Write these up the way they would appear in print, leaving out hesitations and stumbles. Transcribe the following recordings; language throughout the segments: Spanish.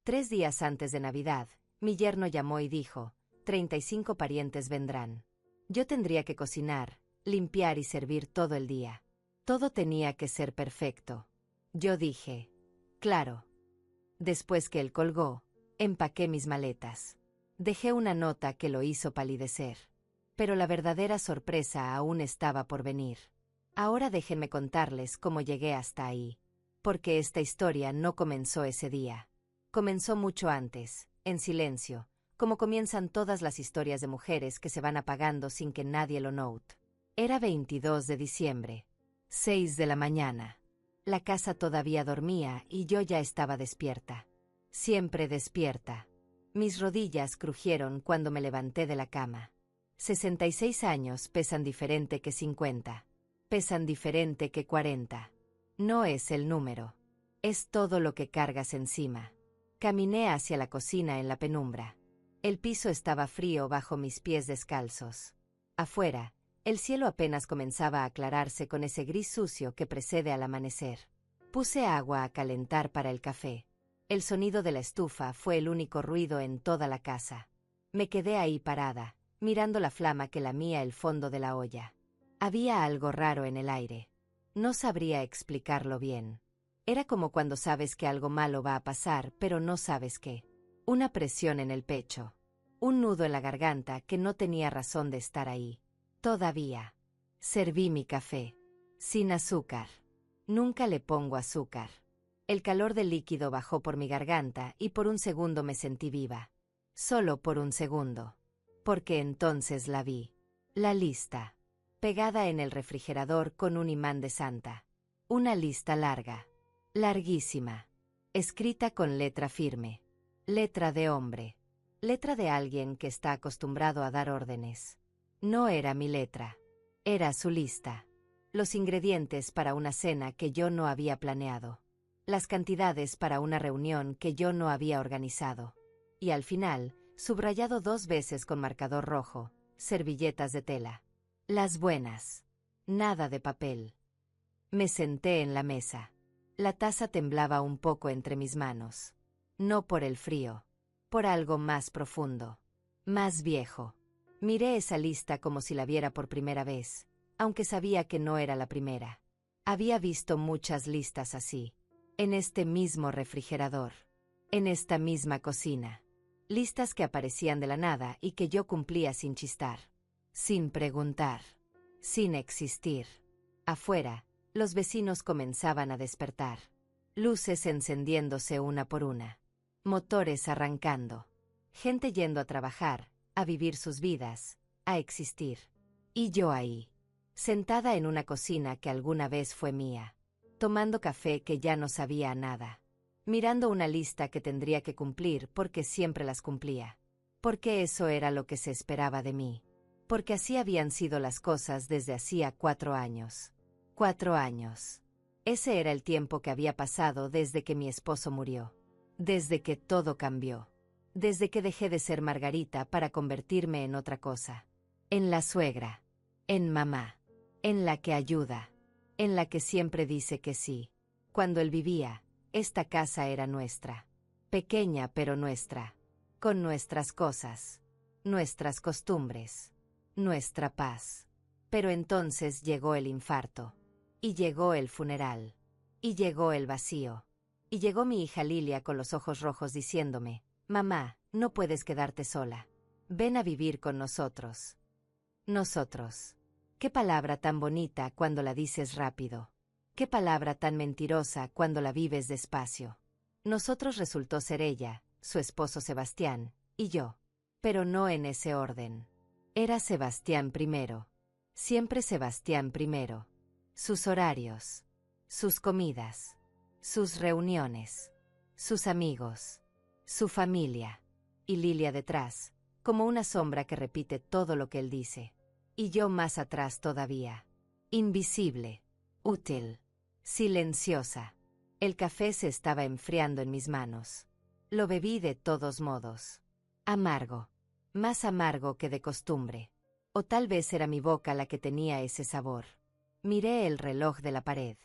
3 días antes de Navidad, mi yerno llamó y dijo, 35 parientes vendrán. Yo tendría que cocinar, limpiar y servir todo el día. Todo tenía que ser perfecto. Yo dije, claro. Después que él colgó, empaqué mis maletas. Dejé una nota que lo hizo palidecer. Pero la verdadera sorpresa aún estaba por venir. Ahora déjenme contarles cómo llegué hasta ahí. Porque esta historia no comenzó ese día. Comenzó mucho antes, en silencio, como comienzan todas las historias de mujeres que se van apagando sin que nadie lo note. Era 22 de diciembre. 6 de la mañana. La casa todavía dormía y yo ya estaba despierta. Siempre despierta. Mis rodillas crujieron cuando me levanté de la cama. 66 años pesan diferente que 50. Pesan diferente que 40. No es el número. Es todo lo que cargas encima. Caminé hacia la cocina en la penumbra. El piso estaba frío bajo mis pies descalzos. Afuera, el cielo apenas comenzaba a aclararse con ese gris sucio que precede al amanecer. Puse agua a calentar para el café. El sonido de la estufa fue el único ruido en toda la casa. Me quedé ahí parada, mirando la flama que lamía el fondo de la olla. Había algo raro en el aire. No sabría explicarlo bien. Era como cuando sabes que algo malo va a pasar, pero no sabes qué. Una presión en el pecho. Un nudo en la garganta que no tenía razón de estar ahí. Todavía. Serví mi café. Sin azúcar. Nunca le pongo azúcar. El calor del líquido bajó por mi garganta y por un segundo me sentí viva. Solo por un segundo. Porque entonces la vi. La lista. Pegada en el refrigerador con un imán de santa. Una lista larga. Larguísima. Escrita con letra firme. Letra de hombre. Letra de alguien que está acostumbrado a dar órdenes. No era mi letra. Era su lista. Los ingredientes para una cena que yo no había planeado. Las cantidades para una reunión que yo no había organizado. Y al final, subrayado 2 veces con marcador rojo, servilletas de tela. Las buenas. Nada de papel. Me senté en la mesa. La taza temblaba un poco entre mis manos. No por el frío. Por algo más profundo. Más viejo. Miré esa lista como si la viera por primera vez, aunque sabía que no era la primera. Había visto muchas listas así. En este mismo refrigerador. En esta misma cocina. Listas que aparecían de la nada y que yo cumplía sin chistar. Sin preguntar. Sin existir. Afuera, los vecinos comenzaban a despertar. Luces encendiéndose una por una. Motores arrancando. Gente yendo a trabajar, a vivir sus vidas, a existir. Y yo ahí. Sentada en una cocina que alguna vez fue mía. Tomando café que ya no sabía a nada. Mirando una lista que tendría que cumplir porque siempre las cumplía. Porque eso era lo que se esperaba de mí. Porque así habían sido las cosas desde hacía 4 años. 4 años. Ese era el tiempo que había pasado desde que mi esposo murió. Desde que todo cambió. Desde que dejé de ser Margarita para convertirme en otra cosa. En la suegra. En mamá. En la que ayuda. En la que siempre dice que sí. Cuando él vivía, esta casa era nuestra. Pequeña pero nuestra. Con nuestras cosas. Nuestras costumbres. Nuestra paz. Pero entonces llegó el infarto. Y llegó el funeral. Y llegó el vacío. Y llegó mi hija Lilia con los ojos rojos diciéndome, mamá, no puedes quedarte sola. Ven a vivir con nosotros. Nosotros. Qué palabra tan bonita cuando la dices rápido. Qué palabra tan mentirosa cuando la vives despacio. Nosotros resultó ser ella, su esposo Sebastián, y yo. Pero no en ese orden. Era Sebastián primero. Siempre Sebastián primero. Sus horarios. Sus comidas. Sus reuniones. Sus amigos. Su familia. Y Lilia detrás, como una sombra que repite todo lo que él dice. Y yo más atrás todavía. Invisible. Útil. Silenciosa. El café se estaba enfriando en mis manos. Lo bebí de todos modos. Amargo. Más amargo que de costumbre. O tal vez era mi boca la que tenía ese sabor. Miré el reloj de la pared.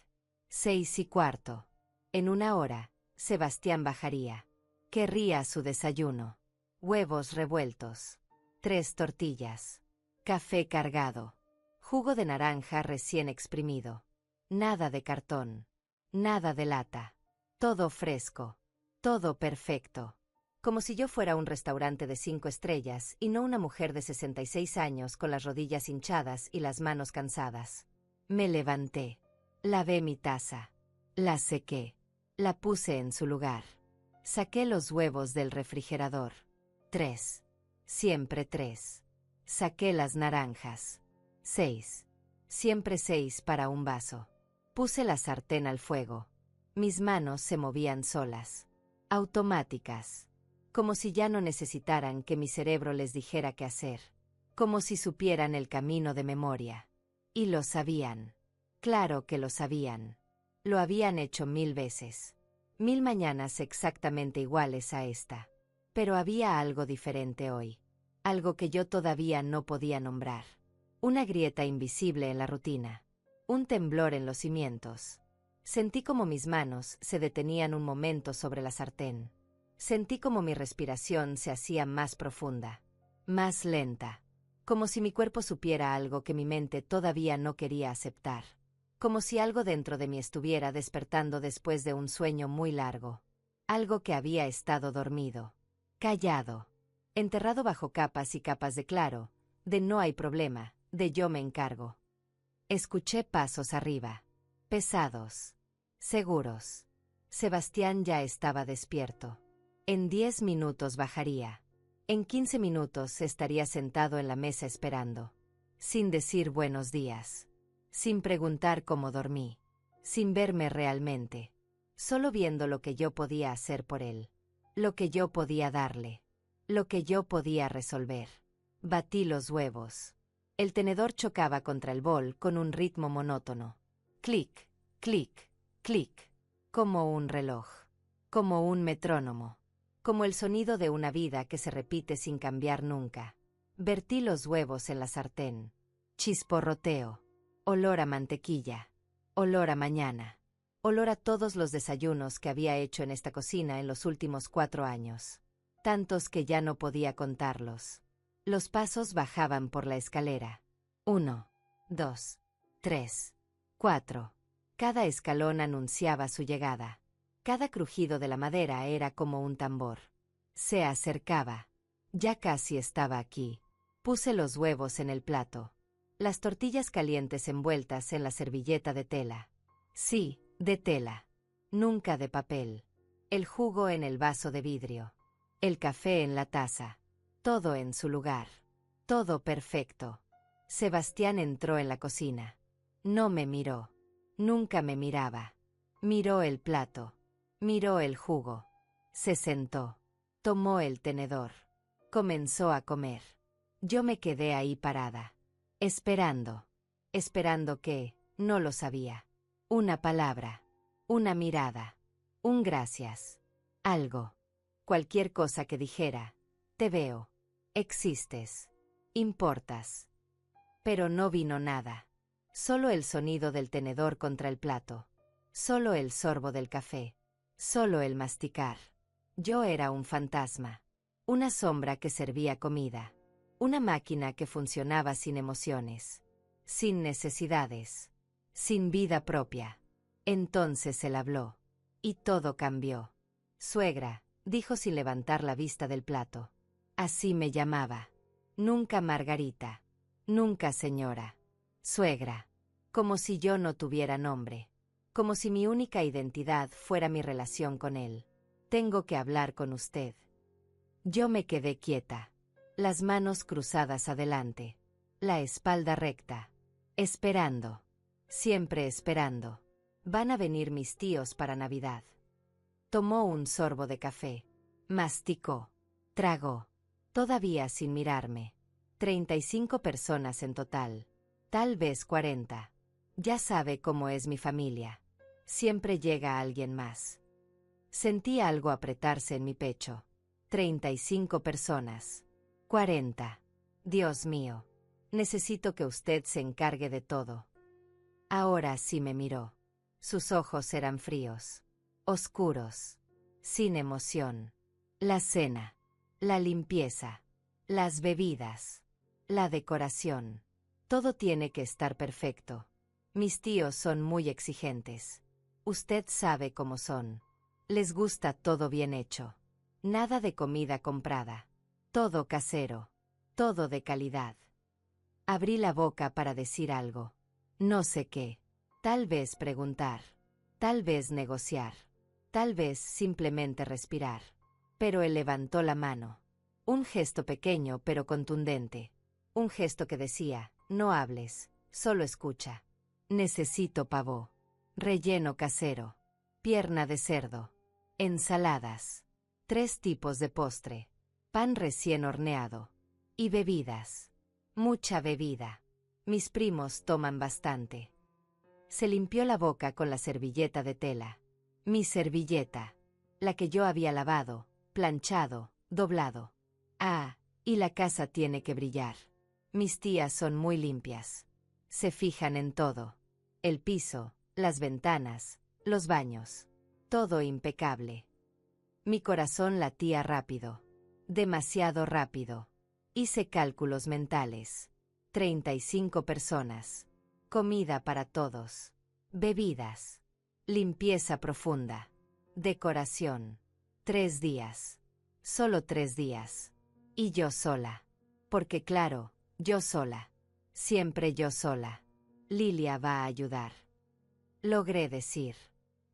6:15. En 1 hora, Sebastián bajaría. Querría su desayuno. Huevos revueltos. 3 tortillas. Café cargado. Jugo de naranja recién exprimido. Nada de cartón. Nada de lata. Todo fresco. Todo perfecto. Como si yo fuera un restaurante de 5 estrellas y no una mujer de 66 años con las rodillas hinchadas y las manos cansadas. Me levanté. Lavé mi taza. La sequé. La puse en su lugar. Saqué los huevos del refrigerador. 3. Siempre 3. Saqué las naranjas. 6. Siempre 6 para un vaso. Puse la sartén al fuego. Mis manos se movían solas. Automáticas. Como si ya no necesitaran que mi cerebro les dijera qué hacer. Como si supieran el camino de memoria. Y lo sabían. Claro que lo sabían. Lo habían hecho 1000 veces. 1000 mañanas exactamente iguales a esta. Pero había algo diferente hoy. Algo que yo todavía no podía nombrar. Una grieta invisible en la rutina. Un temblor en los cimientos. Sentí como mis manos se detenían un momento sobre la sartén. Sentí como mi respiración se hacía más profunda. Más lenta. Como si mi cuerpo supiera algo que mi mente todavía no quería aceptar. Como si algo dentro de mí estuviera despertando después de un sueño muy largo. Algo que había estado dormido. Callado. Enterrado bajo capas y capas de claro, de no hay problema, de yo me encargo. Escuché pasos arriba. Pesados. Seguros. Sebastián ya estaba despierto. En 10 minutos bajaría. En 15 minutos estaría sentado en la mesa esperando. Sin decir buenos días. Sin preguntar cómo dormí. Sin verme realmente. Solo viendo lo que yo podía hacer por él. Lo que yo podía darle. Lo que yo podía resolver. Batí los huevos. El tenedor chocaba contra el bol con un ritmo monótono. Clic, clic, clic. Como un reloj. Como un metrónomo. Como el sonido de una vida que se repite sin cambiar nunca. Vertí los huevos en la sartén. Chisporroteo. Olor a mantequilla. Olor a mañana. Olor a todos los desayunos que había hecho en esta cocina en los últimos 4 años. Tantos que ya no podía contarlos. Los pasos bajaban por la escalera. 1, 2, 3, 4. Cada escalón anunciaba su llegada. Cada crujido de la madera era como un tambor. Se acercaba. Ya casi estaba aquí. Puse los huevos en el plato. Las tortillas calientes envueltas en la servilleta de tela. Sí, de tela. Nunca de papel. El jugo en el vaso de vidrio. El café en la taza. Todo en su lugar. Todo perfecto. Sebastián entró en la cocina. No me miró. Nunca me miraba. Miró el plato. Miró el jugo. Se sentó. Tomó el tenedor. Comenzó a comer. Yo me quedé ahí parada. Esperando. Esperando que, no lo sabía. Una palabra. Una mirada. Un gracias. Algo. Cualquier cosa que dijera. Te veo. Existes. Importas. Pero no vino nada. Solo el sonido del tenedor contra el plato. Solo el sorbo del café. Solo el masticar. Yo era un fantasma. Una sombra que servía comida. Una máquina que funcionaba sin emociones. Sin necesidades. Sin vida propia. Entonces él habló. Y todo cambió. Suegra, dijo sin levantar la vista del plato. Así me llamaba. Nunca Margarita. Nunca señora. Suegra. Como si yo no tuviera nombre. Como si mi única identidad fuera mi relación con él. Tengo que hablar con usted. Yo me quedé quieta. Las manos cruzadas adelante. La espalda recta. Esperando. Siempre esperando. Van a venir mis tíos para Navidad. Tomó un sorbo de café. Masticó. Tragó. Todavía sin mirarme. 35 personas en total. Tal vez 40. Ya sabe cómo es mi familia. Siempre llega alguien más. Sentí algo apretarse en mi pecho. 35 personas. 40. Dios mío. Necesito que usted se encargue de todo. Ahora sí me miró. Sus ojos eran fríos. Oscuros. Sin emoción. La cena, la limpieza, las bebidas, la decoración. Todo tiene que estar perfecto. Mis tíos son muy exigentes. Usted sabe cómo son. Les gusta todo bien hecho. Nada de comida comprada. Todo casero. Todo de calidad. Abrí la boca para decir algo. No sé qué. Tal vez preguntar. Tal vez negociar. Tal vez simplemente respirar. Pero él levantó la mano. Un gesto pequeño pero contundente. Un gesto que decía, no hables, solo escucha. Necesito pavó. Relleno casero. Pierna de cerdo. Ensaladas. 3 tipos de postre. Pan recién horneado. Y bebidas. Mucha bebida. Mis primos toman bastante. Se limpió la boca con la servilleta de tela. Mi servilleta. La que yo había lavado, planchado, doblado. Ah, y la casa tiene que brillar. Mis tías son muy limpias. Se fijan en todo. El piso, las ventanas, los baños. Todo impecable. Mi corazón latía rápido. Demasiado rápido. Hice cálculos mentales. 35 personas. Comida para todos. Bebidas. Limpieza profunda. Decoración. 3 días. Solo 3 días. Y yo sola. Porque claro, yo sola. Siempre yo sola. Lilia va a ayudar. Logré decir.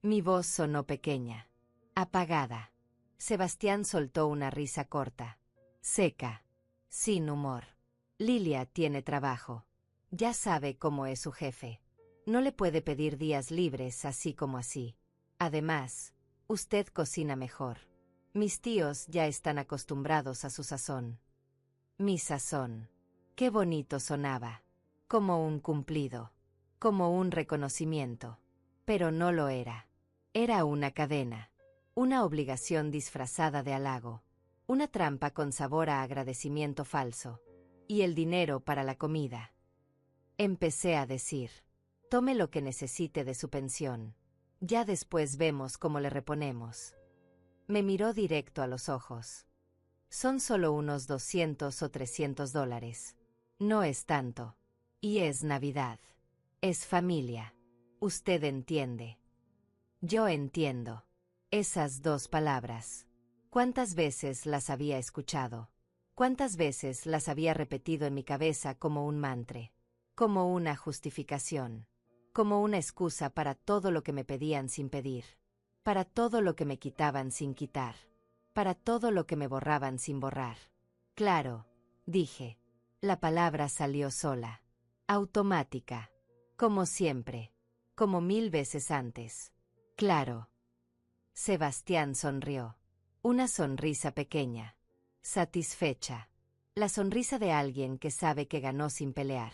Mi voz sonó pequeña. Apagada. Sebastián soltó una risa corta. Seca. Sin humor. Lilia tiene trabajo. Ya sabe cómo es su jefe. No le puede pedir días libres así como así. Además, usted cocina mejor. Mis tíos ya están acostumbrados a su sazón. Mi sazón. Qué bonito sonaba. Como un cumplido. Como un reconocimiento. Pero no lo era. Era una cadena. Una obligación disfrazada de halago. Una trampa con sabor a agradecimiento falso. Y el dinero para la comida. Empecé a decir. Tome lo que necesite de su pensión. Ya después vemos cómo le reponemos. Me miró directo a los ojos. Son solo unos 200 o 300 dólares. No es tanto. Y es Navidad. Es familia. Usted entiende. Yo entiendo. Esas 2 palabras. ¿Cuántas veces las había escuchado? ¿Cuántas veces las había repetido en mi cabeza como un mantra? Como una justificación. Como una excusa para todo lo que me pedían sin pedir. Para todo lo que me quitaban sin quitar. Para todo lo que me borraban sin borrar. Claro, dije. La palabra salió sola. Automática. Como siempre. Como 1000 veces antes. Claro. Sebastián sonrió. Una sonrisa pequeña. Satisfecha. La sonrisa de alguien que sabe que ganó sin pelear.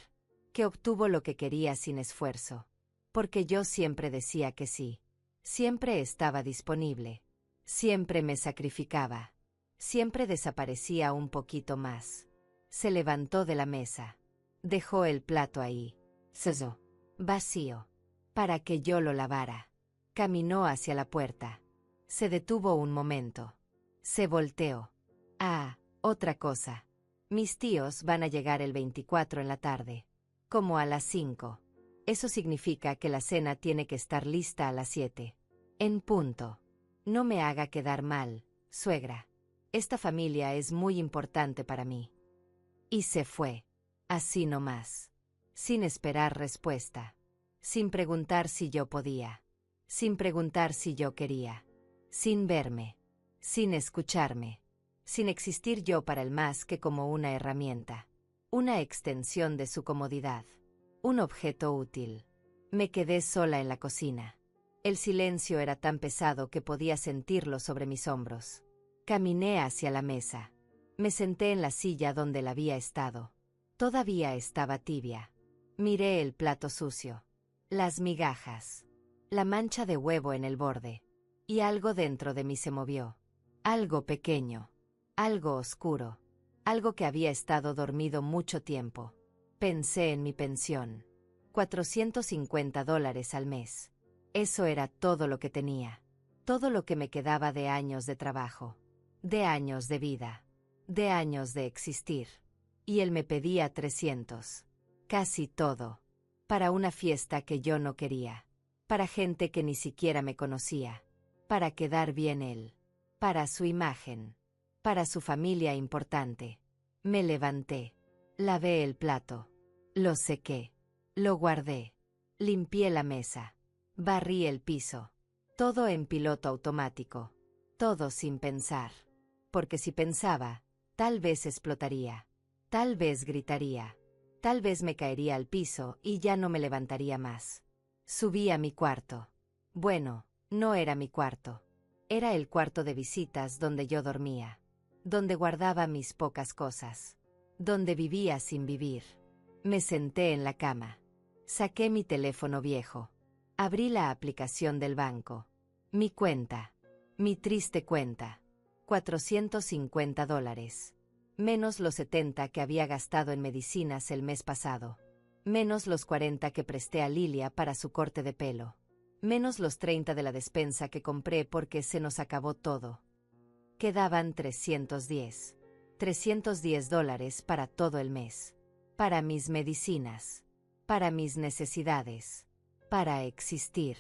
Que obtuvo lo que quería sin esfuerzo. Porque yo siempre decía que sí. Siempre estaba disponible. Siempre me sacrificaba. Siempre desaparecía un poquito más. Se levantó de la mesa. Dejó el plato ahí. Cesó. Vacío. Para que yo lo lavara. Caminó hacia la puerta. Se detuvo un momento. Se volteó. Ah, otra cosa. Mis tíos van a llegar el 24 en la tarde. Como a las 5. Eso significa que la cena tiene que estar lista a las 7. En punto. No me haga quedar mal, suegra. Esta familia es muy importante para mí. Y se fue. Así nomás. Sin esperar respuesta. Sin preguntar si yo podía. Sin preguntar si yo quería. Sin verme. Sin escucharme. Sin existir yo para él más que como una herramienta. Una extensión de su comodidad. Un objeto útil. Me quedé sola en la cocina. El silencio era tan pesado que podía sentirlo sobre mis hombros. Caminé hacia la mesa. Me senté en la silla donde él había estado. Todavía estaba tibia. Miré el plato sucio. Las migajas. La mancha de huevo en el borde. Y algo dentro de mí se movió. Algo pequeño. Algo oscuro. Algo que había estado dormido mucho tiempo. Pensé en mi pensión. $450 al mes. Eso era todo lo que tenía. Todo lo que me quedaba de años de trabajo. de años de vida, de años de existir. Y él me pedía 300. Casi todo. Para una fiesta que yo no quería. Para gente que ni siquiera me conocía. Para quedar bien él. Para su imagen. Para su familia importante. Me levanté. Lavé el plato. Lo sequé. Lo guardé. Limpié la mesa. Barrí el piso. Todo en piloto automático. Todo sin pensar. Porque si pensaba, tal vez explotaría. Tal vez gritaría. Tal vez me caería al piso y ya no me levantaría más. Subí a mi cuarto. Bueno, no era mi cuarto. Era el cuarto de visitas donde yo dormía. Donde guardaba mis pocas cosas. Donde vivía sin vivir. Me senté en la cama. Saqué mi teléfono viejo. Abrí la aplicación del banco. Mi cuenta. Mi triste cuenta. $450. Menos los 70 que había gastado en medicinas el mes pasado. Menos los 40 que presté a Lilia para su corte de pelo. Menos los 30 de la despensa que compré porque se nos acabó todo. Quedaban 310. $310 para todo el mes. Para mis medicinas. Para mis necesidades. Para existir.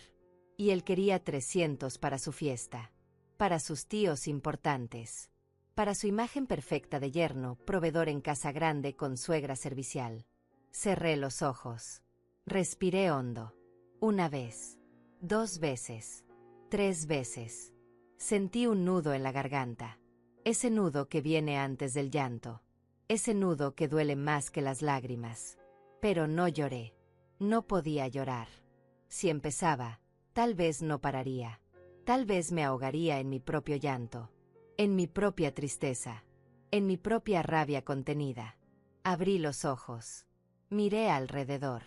Y él quería 300 para su fiesta. Para sus tíos importantes. Para su imagen perfecta de yerno, proveedor en casa grande con suegra servicial. Cerré los ojos. Respiré hondo. Una vez. 2 veces. 3 veces. Sentí un nudo en la garganta. Ese nudo que viene antes del llanto. Ese nudo que duele más que las lágrimas. Pero no lloré. No podía llorar. Si empezaba, tal vez no pararía. Tal vez me ahogaría en mi propio llanto. En mi propia tristeza. En mi propia rabia contenida. Abrí los ojos. Miré alrededor.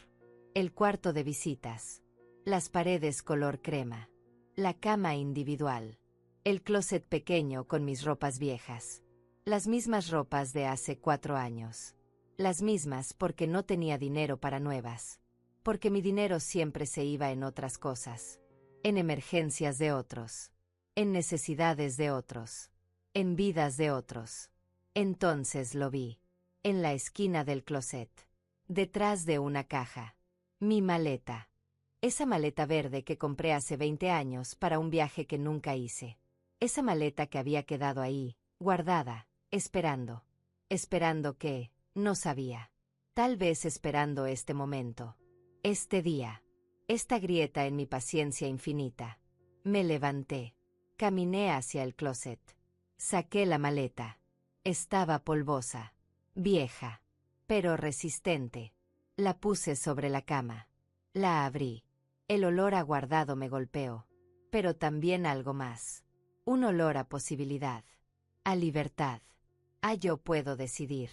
El cuarto de visitas. Las paredes color crema. La cama individual. El closet pequeño con mis ropas viejas. Las mismas ropas de hace 4 años. Las mismas porque no tenía dinero para nuevas. Porque mi dinero siempre se iba en otras cosas. En emergencias de otros. En necesidades de otros. En vidas de otros. Entonces lo vi. En la esquina del closet. Detrás de una caja. Mi maleta. Esa maleta verde que compré hace 20 años para un viaje que nunca hice. Esa maleta que había quedado ahí, guardada, esperando. Esperando que, no sabía. Tal vez esperando este momento. Este día. Esta grieta en mi paciencia infinita. Me levanté. Caminé hacia el closet. Saqué la maleta. Estaba polvosa. Vieja. Pero resistente. La puse sobre la cama. La abrí. El olor a guardado me golpeó. Pero también algo más. Un olor a posibilidad. A libertad. A yo puedo decidir.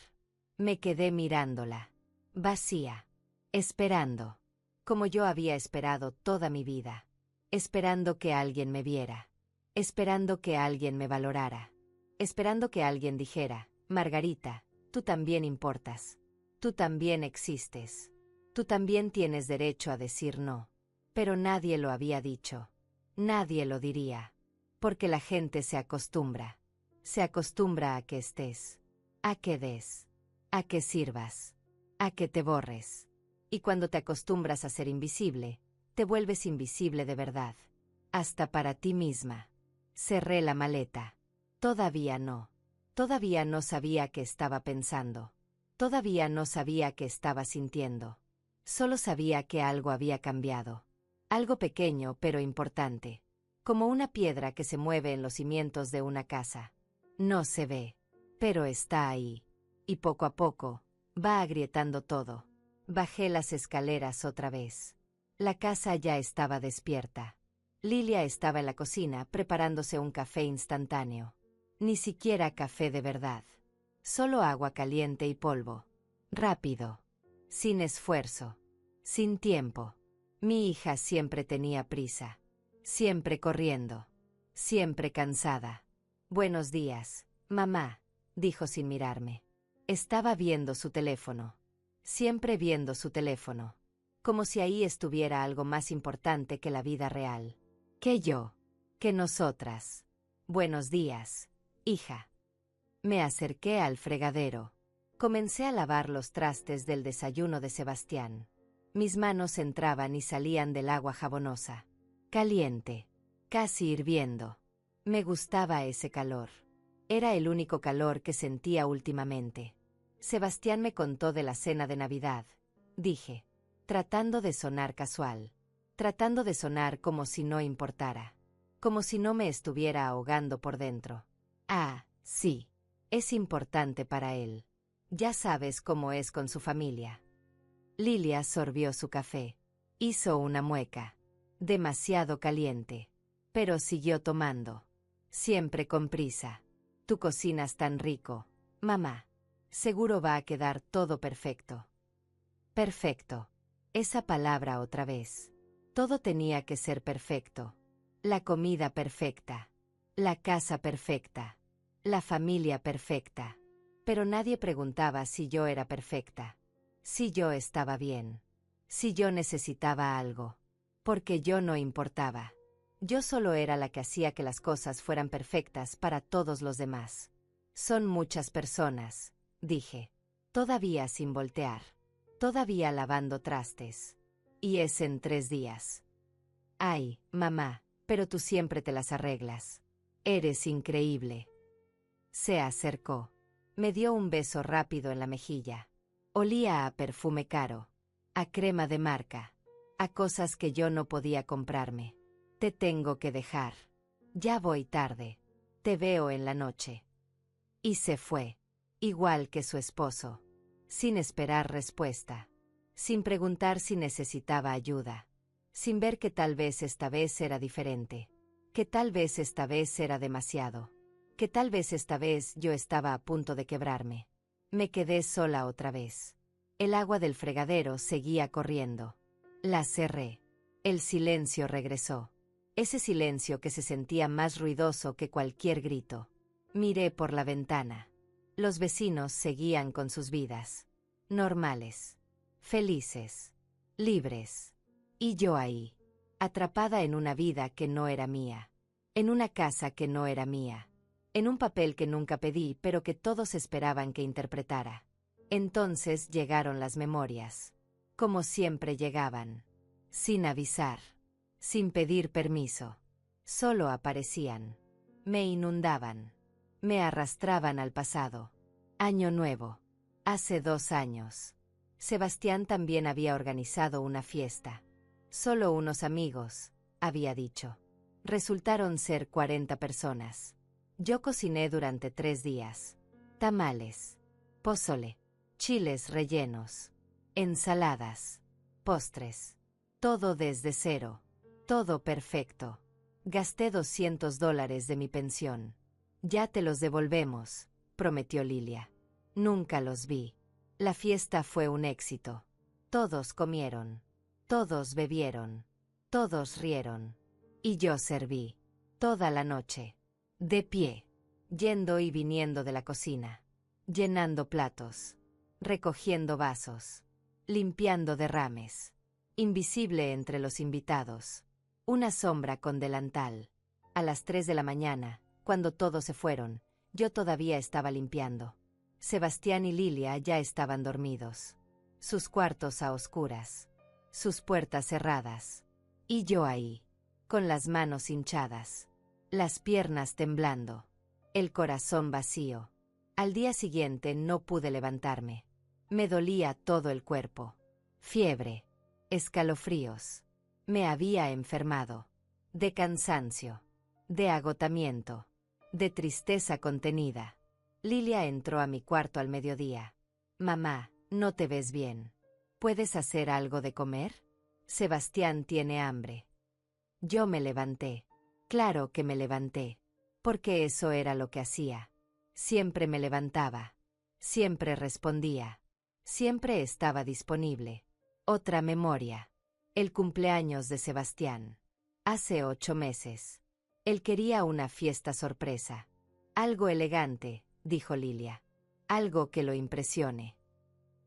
Me quedé mirándola. Vacía. Esperando. Como yo había esperado toda mi vida. Esperando que alguien me viera. Esperando que alguien me valorara. Esperando que alguien dijera, Margarita, tú también importas. Tú también existes. Tú también tienes derecho a decir no. Pero nadie lo había dicho. Nadie lo diría. Porque la gente se acostumbra. Se acostumbra a que estés. A que des. A que sirvas. A que te borres. Y cuando te acostumbras a ser invisible, te vuelves invisible de verdad. Hasta para ti misma. Cerré la maleta. Todavía no. Todavía no sabía qué estaba pensando. Todavía no sabía qué estaba sintiendo. Solo sabía que algo había cambiado. Algo pequeño pero importante. Como una piedra que se mueve en los cimientos de una casa. No se ve. Pero está ahí. Y poco a poco, va agrietando todo. Bajé las escaleras otra vez. La casa ya estaba despierta. Lilia estaba en la cocina preparándose un café instantáneo. Ni siquiera café de verdad. Solo agua caliente y polvo. Rápido. Sin esfuerzo. Sin tiempo. Mi hija siempre tenía prisa. Siempre corriendo. Siempre cansada. Buenos días, mamá, dijo sin mirarme. Estaba viendo su teléfono. Siempre viendo su teléfono. Como si ahí estuviera algo más importante que la vida real. Que yo. Que nosotras. Buenos días. hija. Me acerqué al fregadero. Comencé a lavar los trastes del desayuno de Sebastián. Mis manos entraban y salían del agua jabonosa. Caliente. Casi hirviendo. Me gustaba ese calor. Era el único calor que sentía últimamente. Sebastián me contó de la cena de Navidad. Dije, tratando de sonar casual. Tratando de sonar como si no importara. Como si no me estuviera ahogando por dentro. Ah, sí. Es importante para él. Ya sabes cómo es con su familia. Lilia sorbió su café. Hizo una mueca. Demasiado caliente. Pero siguió tomando. Siempre con prisa. Tú cocinas tan rico, mamá. Seguro va a quedar todo perfecto. Perfecto. Esa palabra otra vez. Todo tenía que ser perfecto. La comida perfecta. La casa perfecta. La familia perfecta. Pero nadie preguntaba si yo era perfecta. Si yo estaba bien. Si yo necesitaba algo. Porque yo no importaba. Yo solo era la que hacía que las cosas fueran perfectas para todos los demás. Son muchas personas, dije. Todavía sin voltear. Todavía lavando trastes. Y es en 3 días. Ay, mamá, pero tú siempre te las arreglas. Eres increíble. Se acercó. Me dio un beso rápido en la mejilla. Olía a perfume caro. A crema de marca. A cosas que yo no podía comprarme. Te tengo que dejar. Ya voy tarde. Te veo en la noche. Y se fue. Igual que su esposo. Sin esperar respuesta. Sin preguntar si necesitaba ayuda. Sin ver que tal vez esta vez era diferente. Que tal vez esta vez era demasiado. Que tal vez esta vez yo estaba a punto de quebrarme. Me quedé sola otra vez. El agua del fregadero seguía corriendo. La cerré. El silencio regresó. Ese silencio que se sentía más ruidoso que cualquier grito. Miré por la ventana. Los vecinos seguían con sus vidas. Normales. Felices. Libres. Y yo ahí. Atrapada en una vida que no era mía. En una casa que no era mía. En un papel que nunca pedí pero que todos esperaban que interpretara. Entonces llegaron las memorias. Como siempre llegaban. Sin avisar. Sin pedir permiso. Solo aparecían. Me inundaban. Me arrastraban al pasado. Año nuevo. Hace 2 años. Sebastián también había organizado una fiesta. Solo unos amigos, había dicho. Resultaron ser 40 personas. Yo cociné durante 3 días. Tamales. Pozole. Chiles rellenos. Ensaladas. Postres. Todo desde cero. Todo perfecto. Gasté $200 de mi pensión. Ya te los devolvemos, prometió Lilia. Nunca los vi. La fiesta fue un éxito. Todos comieron. Todos bebieron. Todos rieron. Y yo serví. Toda la noche. De pie. Yendo y viniendo de la cocina. Llenando platos. Recogiendo vasos. Limpiando derrames. Invisible entre los invitados. Una sombra con delantal. A las 3 de la mañana, cuando todos se fueron, yo todavía estaba limpiando. Sebastián y Lilia ya estaban dormidos. Sus cuartos a oscuras. Sus puertas cerradas. Y yo ahí. Con las manos hinchadas. Las piernas temblando. El corazón vacío. Al día siguiente no pude levantarme. Me dolía todo el cuerpo. Fiebre. Escalofríos. Me había enfermado. De cansancio. De agotamiento. De tristeza contenida. Lilia entró a mi cuarto al mediodía. Mamá, no te ves bien. ¿Puedes hacer algo de comer? Sebastián tiene hambre. Yo me levanté. Claro que me levanté. Porque eso era lo que hacía. Siempre me levantaba. Siempre respondía. Siempre estaba disponible. Otra memoria. El cumpleaños de Sebastián. Hace 8 meses. Él quería una fiesta sorpresa. Algo elegante, dijo Lilia. Algo que lo impresione.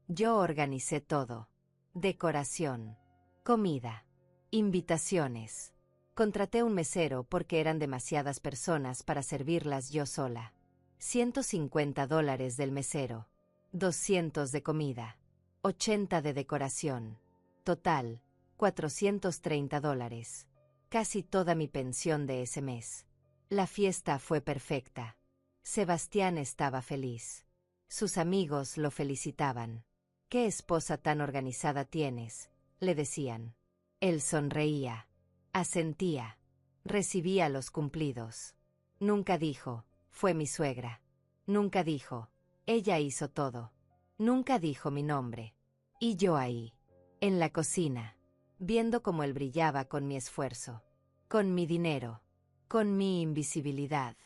Yo organicé todo. Decoración. Comida. Invitaciones. Contraté un mesero porque eran demasiadas personas para servirlas yo sola. $150 del mesero, 200 de comida, 80 de decoración. Total, $430. Casi toda mi pensión de ese mes. La fiesta fue perfecta. Sebastián estaba feliz. Sus amigos lo felicitaban. «¿Qué esposa tan organizada tienes?», le decían. Él sonreía. Asentía. Recibía los cumplidos. Nunca dijo, «Fue mi suegra». Nunca dijo, «Ella hizo todo». Nunca dijo mi nombre. Y yo ahí, en la cocina, viendo cómo él brillaba con mi esfuerzo, con mi dinero, con mi invisibilidad.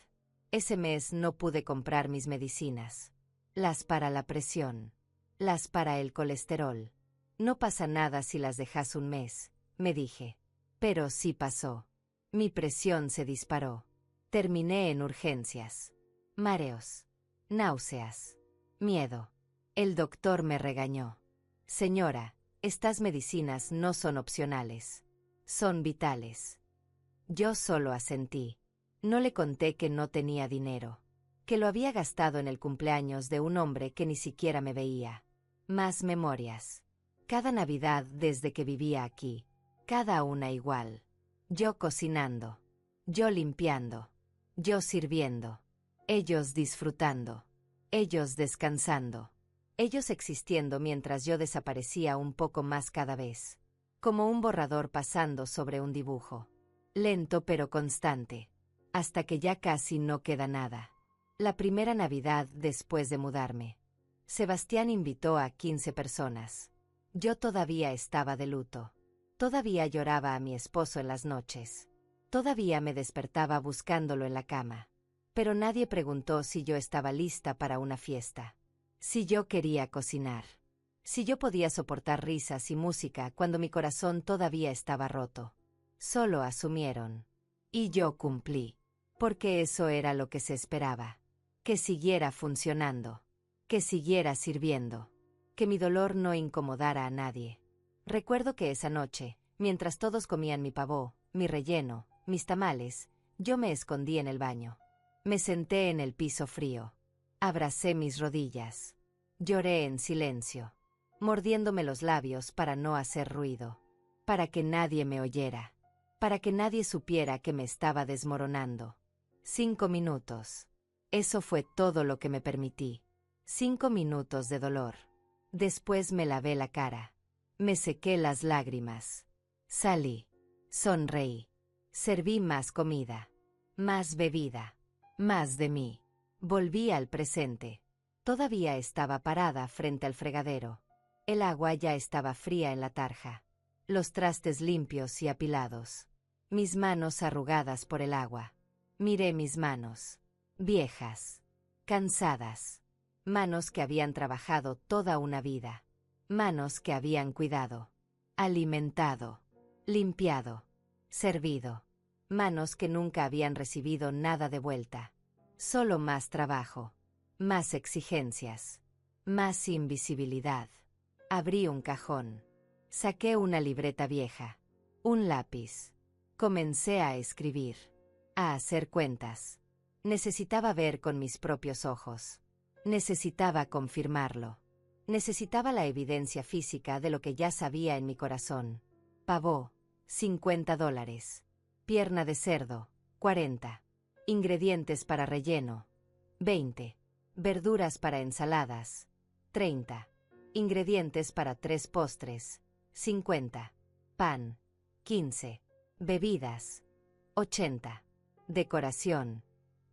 Ese mes no pude comprar mis medicinas. Las para la presión. Las para el colesterol. No pasa nada si las dejas un mes, me dije. Pero sí pasó. Mi presión se disparó. Terminé en urgencias. Mareos. Náuseas. Miedo. El doctor me regañó. «Señora, estas medicinas no son opcionales. Son vitales». Yo solo asentí. No le conté que no tenía dinero, que lo había gastado en el cumpleaños de un hombre que ni siquiera me veía. Más memorias. Cada Navidad desde que vivía aquí. Cada una igual. Yo cocinando. Yo limpiando. Yo sirviendo. Ellos disfrutando. Ellos descansando. Ellos existiendo mientras yo desaparecía un poco más cada vez. Como un borrador pasando sobre un dibujo. Lento pero constante. Hasta que ya casi no queda nada. La primera Navidad después de mudarme. Sebastián invitó a 15 personas. Yo todavía estaba de luto. Todavía lloraba a mi esposo en las noches. Todavía me despertaba buscándolo en la cama. Pero nadie preguntó si yo estaba lista para una fiesta. Si yo quería cocinar. Si yo podía soportar risas y música cuando mi corazón todavía estaba roto. Solo asumieron. Y yo cumplí. Porque eso era lo que se esperaba. Que siguiera funcionando. Que siguiera sirviendo. Que mi dolor no incomodara a nadie. Recuerdo que esa noche, mientras todos comían mi pavó, mi relleno, mis tamales, yo me escondí en el baño. Me senté en el piso frío. Abracé mis rodillas. Lloré en silencio, mordiéndome los labios para no hacer ruido. Para que nadie me oyera. Para que nadie supiera que me estaba desmoronando. 5 minutos. Eso fue todo lo que me permití. 5 minutos de dolor. Después me lavé la cara. Me sequé las lágrimas. Salí. Sonreí. Serví más comida. Más bebida. Más de mí. Volví al presente. Todavía estaba parada frente al fregadero. El agua ya estaba fría en la tarja. Los trastes limpios y apilados. Mis manos arrugadas por el agua. Miré mis manos. Viejas. Cansadas. Manos que habían trabajado toda una vida. Manos que habían cuidado. Alimentado. Limpiado. Servido. Manos que nunca habían recibido nada de vuelta. Solo más trabajo. Más exigencias. Más invisibilidad. Abrí un cajón. Saqué una libreta vieja. Un lápiz. Comencé a escribir. A hacer cuentas. Necesitaba ver con mis propios ojos. Necesitaba confirmarlo. Necesitaba la evidencia física de lo que ya sabía en mi corazón. Pavó, $50. Pierna de cerdo, 40. Ingredientes para relleno, 20. Verduras para ensaladas, 30. Ingredientes para 3 postres, 50. Pan, 15. Bebidas, 80. Decoración,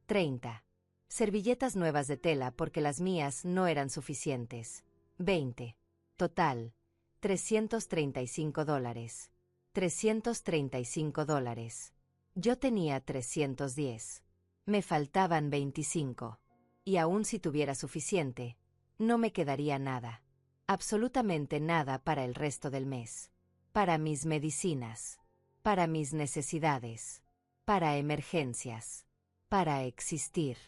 30. Servilletas nuevas de tela porque las mías no eran suficientes, 20. Total, $335. $335. Yo tenía 310. Me faltaban 25. Y aun si tuviera suficiente, no me quedaría nada. Absolutamente nada para el resto del mes. Para mis medicinas. Para mis necesidades. Para emergencias. Para existir.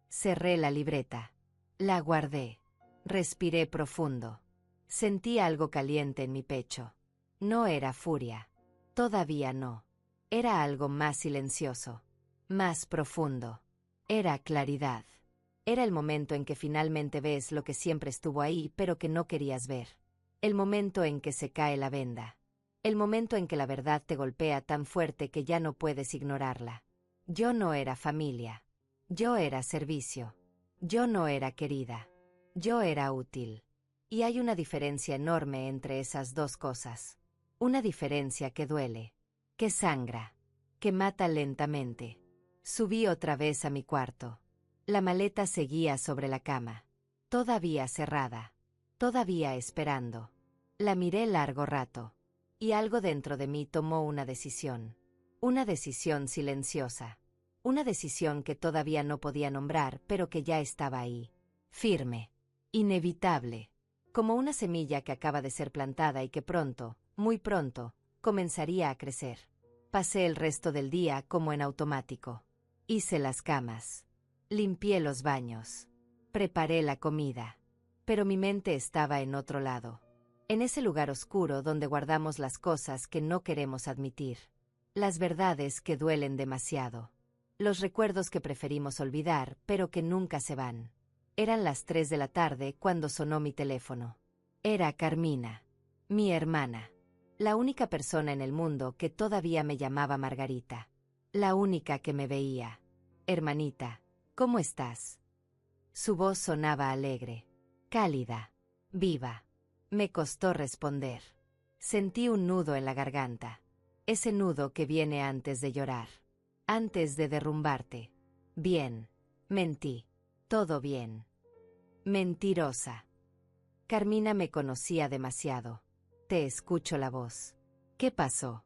Cerré la libreta. La guardé. Respiré profundo. Sentí algo caliente en mi pecho. No era furia. Todavía no. Era algo más silencioso. Más profundo. Era claridad. Era el momento en que finalmente ves lo que siempre estuvo ahí pero que no querías ver. El momento en que se cae la venda. El momento en que la verdad te golpea tan fuerte que ya no puedes ignorarla. Yo no era familia. Yo era servicio. Yo no era querida. Yo era útil. Y hay una diferencia enorme entre esas dos cosas. Una diferencia que duele, que sangra, que mata lentamente. Subí otra vez a mi cuarto. La maleta seguía sobre la cama. Todavía cerrada. Todavía esperando. La miré largo rato. Y algo dentro de mí tomó una decisión. Una decisión silenciosa. Una decisión que todavía no podía nombrar, pero que ya estaba ahí. Firme. Inevitable. Como una semilla que acaba de ser plantada y que pronto, muy pronto, comenzaría a crecer. Pasé el resto del día como en automático. Hice las camas. Limpié los baños. Preparé la comida. Pero mi mente estaba en otro lado. En ese lugar oscuro donde guardamos las cosas que no queremos admitir. Las verdades que duelen demasiado. Los recuerdos que preferimos olvidar, pero que nunca se van. Eran las 3 de la tarde cuando sonó mi teléfono. Era Carmina, mi hermana. La única persona en el mundo que todavía me llamaba Margarita. La única que me veía. Hermanita, ¿cómo estás? Su voz sonaba alegre, cálida, viva. Me costó responder. Sentí un nudo en la garganta. Ese nudo que viene antes de llorar. Antes de derrumbarte. Bien. Mentí. Todo bien. Mentirosa. Carmina me conocía demasiado. Te escucho la voz. ¿Qué pasó?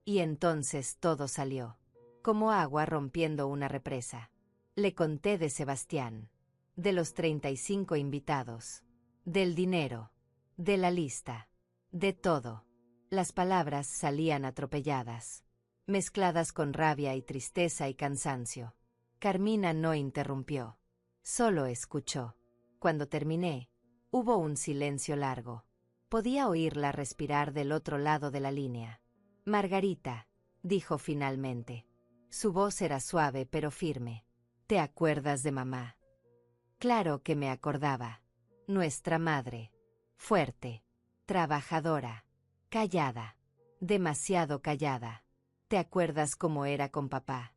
Y entonces todo salió. Como agua rompiendo una represa. Le conté de Sebastián. De los 35 invitados. Del dinero. De la lista. De todo. Las palabras salían atropelladas. Mezcladas con rabia y tristeza y cansancio. Carmina no interrumpió. Solo escuchó. Cuando terminé, hubo un silencio largo. Podía oírla respirar del otro lado de la línea. Margarita, dijo finalmente. Su voz era suave pero firme. ¿Te acuerdas de mamá? Claro que me acordaba. Nuestra madre. Fuerte. Trabajadora. Callada. Demasiado callada. ¿Te acuerdas cómo era con papá?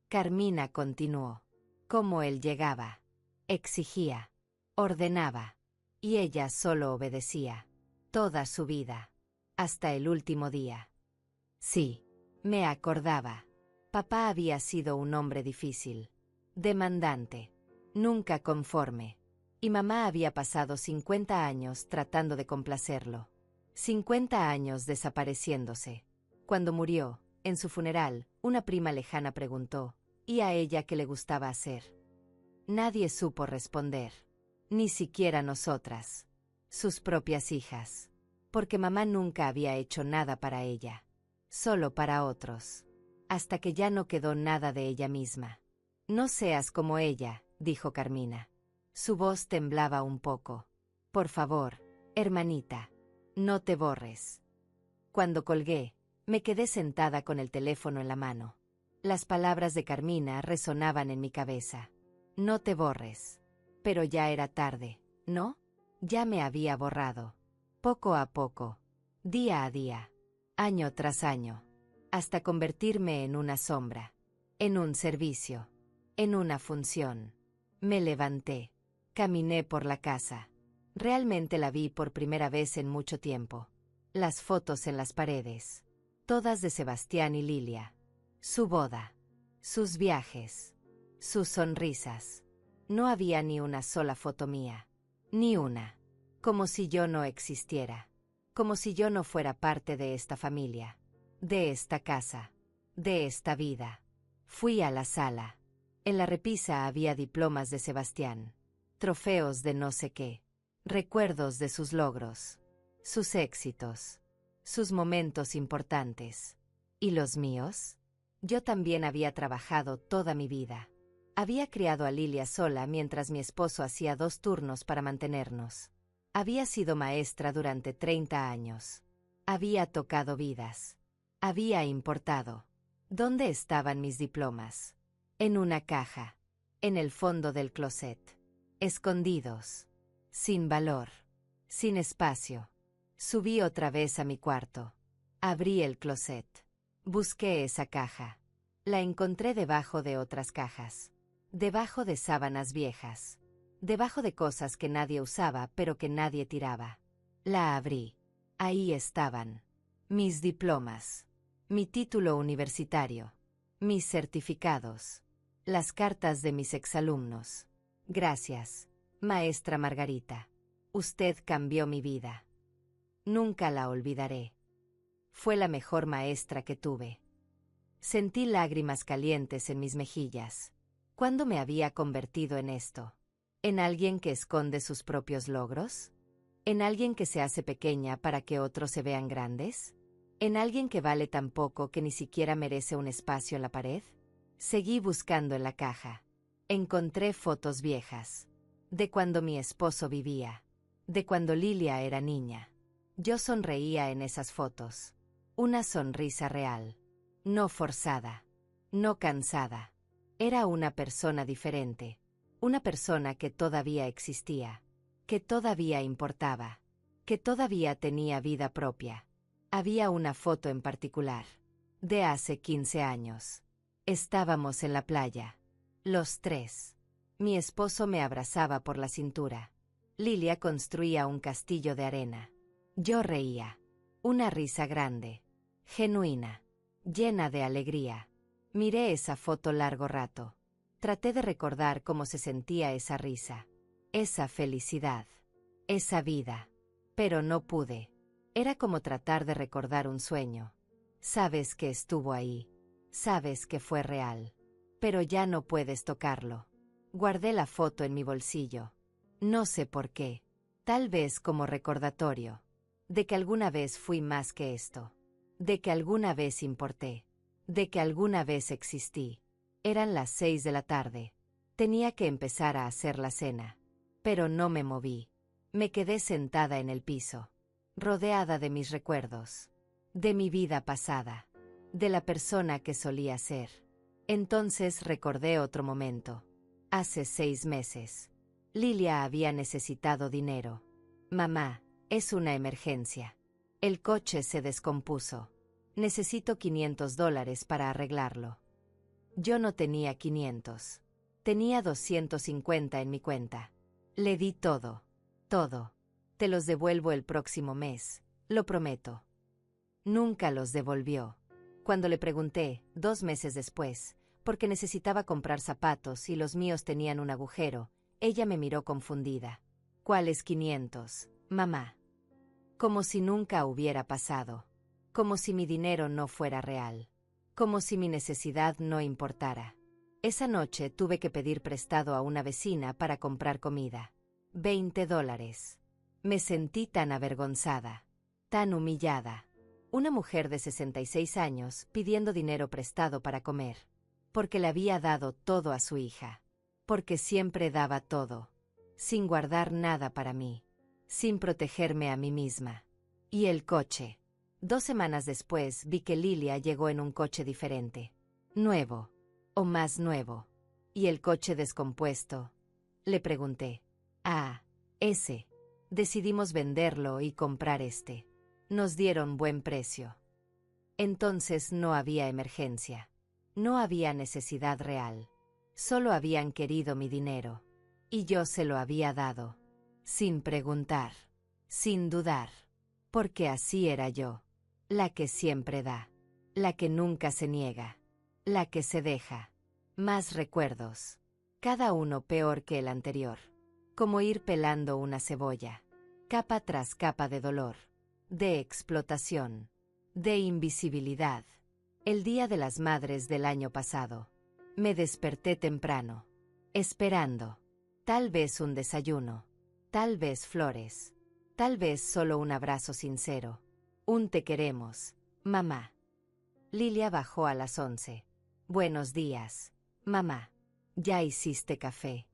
Carmina continuó. Cómo él llegaba. Exigía. Ordenaba. Y ella solo obedecía. Toda su vida. Hasta el último día. Sí. Me acordaba. Papá había sido un hombre difícil. Demandante. Nunca conforme. Y mamá había pasado 50 años tratando de complacerlo. 50 años desapareciéndose. Cuando murió, en su funeral, una prima lejana preguntó, ¿y a ella qué le gustaba hacer? Nadie supo responder. Ni siquiera nosotras. Sus propias hijas. Porque mamá nunca había hecho nada para ella. Solo para otros. Hasta que ya no quedó nada de ella misma. No seas como ella, dijo Carmina. Su voz temblaba un poco. Por favor, hermanita, no te borres. Cuando colgué, me quedé sentada con el teléfono en la mano. Las palabras de Carmina resonaban en mi cabeza. No te borres. Pero ya era tarde, ¿no? Ya me había borrado. Poco a poco. Día a día. Año tras año. Hasta convertirme en una sombra. En un servicio. En una función. Me levanté. Caminé por la casa. Realmente la vi por primera vez en mucho tiempo. Las fotos en las paredes. Todas de Sebastián y Lilia. Su boda. Sus viajes. Sus sonrisas. No había ni una sola foto mía. Ni una. Como si yo no existiera. Como si yo no fuera parte de esta familia. De esta casa. De esta vida. Fui a la sala. En la repisa había diplomas de Sebastián. Trofeos de no sé qué. Recuerdos de sus logros. Sus éxitos. Sus momentos importantes. ¿Y los míos? Yo también había trabajado toda mi vida. Había criado a Lilia sola mientras mi esposo hacía 2 turnos para mantenernos. Había sido maestra durante 30 años. Había tocado vidas. Había importado. ¿Dónde estaban mis diplomas? En una caja. en el fondo del closet. Escondidos. Sin valor. Sin espacio. Subí otra vez a mi cuarto. Abrí el closet. Busqué esa caja. La encontré debajo de otras cajas. Debajo de sábanas viejas. Debajo de cosas que nadie usaba pero que nadie tiraba. La abrí. Ahí estaban. Mis diplomas. Mi título universitario. Mis certificados. Las cartas de mis exalumnos. Gracias, maestra Margarita. Usted cambió mi vida. Nunca la olvidaré. Fue la mejor maestra que tuve. Sentí lágrimas calientes en mis mejillas. ¿Cuándo me había convertido en esto? ¿En alguien que esconde sus propios logros? ¿En alguien que se hace pequeña para que otros se vean grandes? ¿En alguien que vale tan poco que ni siquiera merece un espacio en la pared? Seguí buscando en la caja. Encontré fotos viejas. De cuando mi esposo vivía. De cuando Lilia era niña. Yo sonreía en esas fotos. Una sonrisa real. No forzada. No cansada. Era una persona diferente. Una persona que todavía existía. Que todavía importaba. Que todavía tenía vida propia. Había una foto en particular. De hace 15 años. Estábamos en la playa. Los tres. Mi esposo me abrazaba por la cintura. Lilia construía un castillo de arena. Yo reía. Una risa grande. Genuina. Llena de alegría. Miré esa foto largo rato. Traté de recordar cómo se sentía esa risa. Esa felicidad. Esa vida. Pero no pude. Era como tratar de recordar un sueño. Sabes que estuvo ahí. Sabes que fue real. Pero ya no puedes tocarlo. Guardé la foto en mi bolsillo. No sé por qué. Tal vez como recordatorio. De que alguna vez fui más que esto. De que alguna vez importé. De que alguna vez existí. Eran las 6 de la tarde. Tenía que empezar a hacer la cena. Pero no me moví. Me quedé sentada en el piso. Rodeada de mis recuerdos. De mi vida pasada. De la persona que solía ser. Entonces recordé otro momento. Hace 6 meses. Lilia había necesitado dinero. Mamá, es una emergencia. El coche se descompuso. Necesito $500 para arreglarlo. Yo no tenía 500. Tenía 250 en mi cuenta. Le di todo. Todo. Te los devuelvo el próximo mes, lo prometo. Nunca los devolvió. Cuando le pregunté, 2 meses después, porque necesitaba comprar zapatos y los míos tenían un agujero, ella me miró confundida. ¿Cuáles 500, mamá? Como si nunca hubiera pasado. Como si mi dinero no fuera real. Como si mi necesidad no importara. Esa noche tuve que pedir prestado a una vecina para comprar comida. $20. Me sentí tan avergonzada. Tan humillada. Una mujer de 66 años pidiendo dinero prestado para comer. Porque le había dado todo a su hija. Porque siempre daba todo. Sin guardar nada para mí. Sin protegerme a mí misma. Y el coche. 2 semanas después vi que Lilia llegó en un coche diferente. Nuevo. O más nuevo. ¿Y el coche descompuesto? Le pregunté. Ah, ese. Decidimos venderlo y comprar este. Nos dieron buen precio. Entonces no había emergencia. No había necesidad real. Solo habían querido mi dinero. Y yo se lo había dado. Sin preguntar. Sin dudar. Porque así era yo. La que siempre da. La que nunca se niega. La que se deja. Más recuerdos. Cada uno peor que el anterior. Como ir pelando una cebolla. Capa tras capa de dolor. De explotación. De invisibilidad. El Día de las Madres del año pasado. Me desperté temprano. Esperando. Tal vez un desayuno. Tal vez flores. Tal vez solo un abrazo sincero. Un te queremos, mamá. Lilia bajó a las 11. Buenos días, mamá. Ya hiciste café.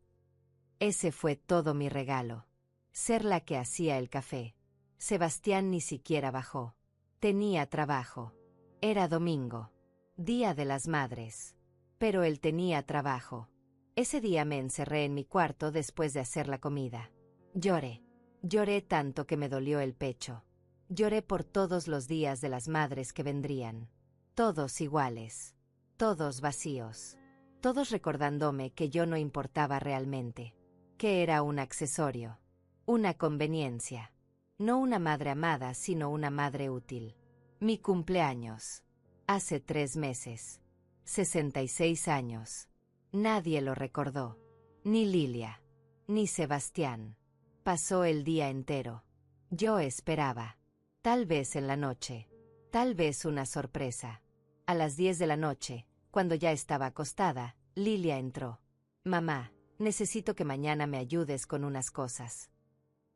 Ese fue todo mi regalo. Ser la que hacía el café. Sebastián ni siquiera bajó. Tenía trabajo. Era domingo. Día de las Madres. Pero él tenía trabajo. Ese día me encerré en mi cuarto después de hacer la comida. Lloré. Lloré tanto que me dolió el pecho. Lloré por todos los días de las madres que vendrían. Todos iguales. Todos vacíos. Todos recordándome que yo no importaba realmente. Que era un accesorio. Una conveniencia. No una madre amada, sino una madre útil. Mi cumpleaños. Hace 3 meses. 66 años. Nadie lo recordó. Ni Lilia. Ni Sebastián. Pasó el día entero. Yo esperaba. Tal vez en la noche. Tal vez una sorpresa. A las 10 de la noche, cuando ya estaba acostada, Lilia entró. Mamá, necesito que mañana me ayudes con unas cosas.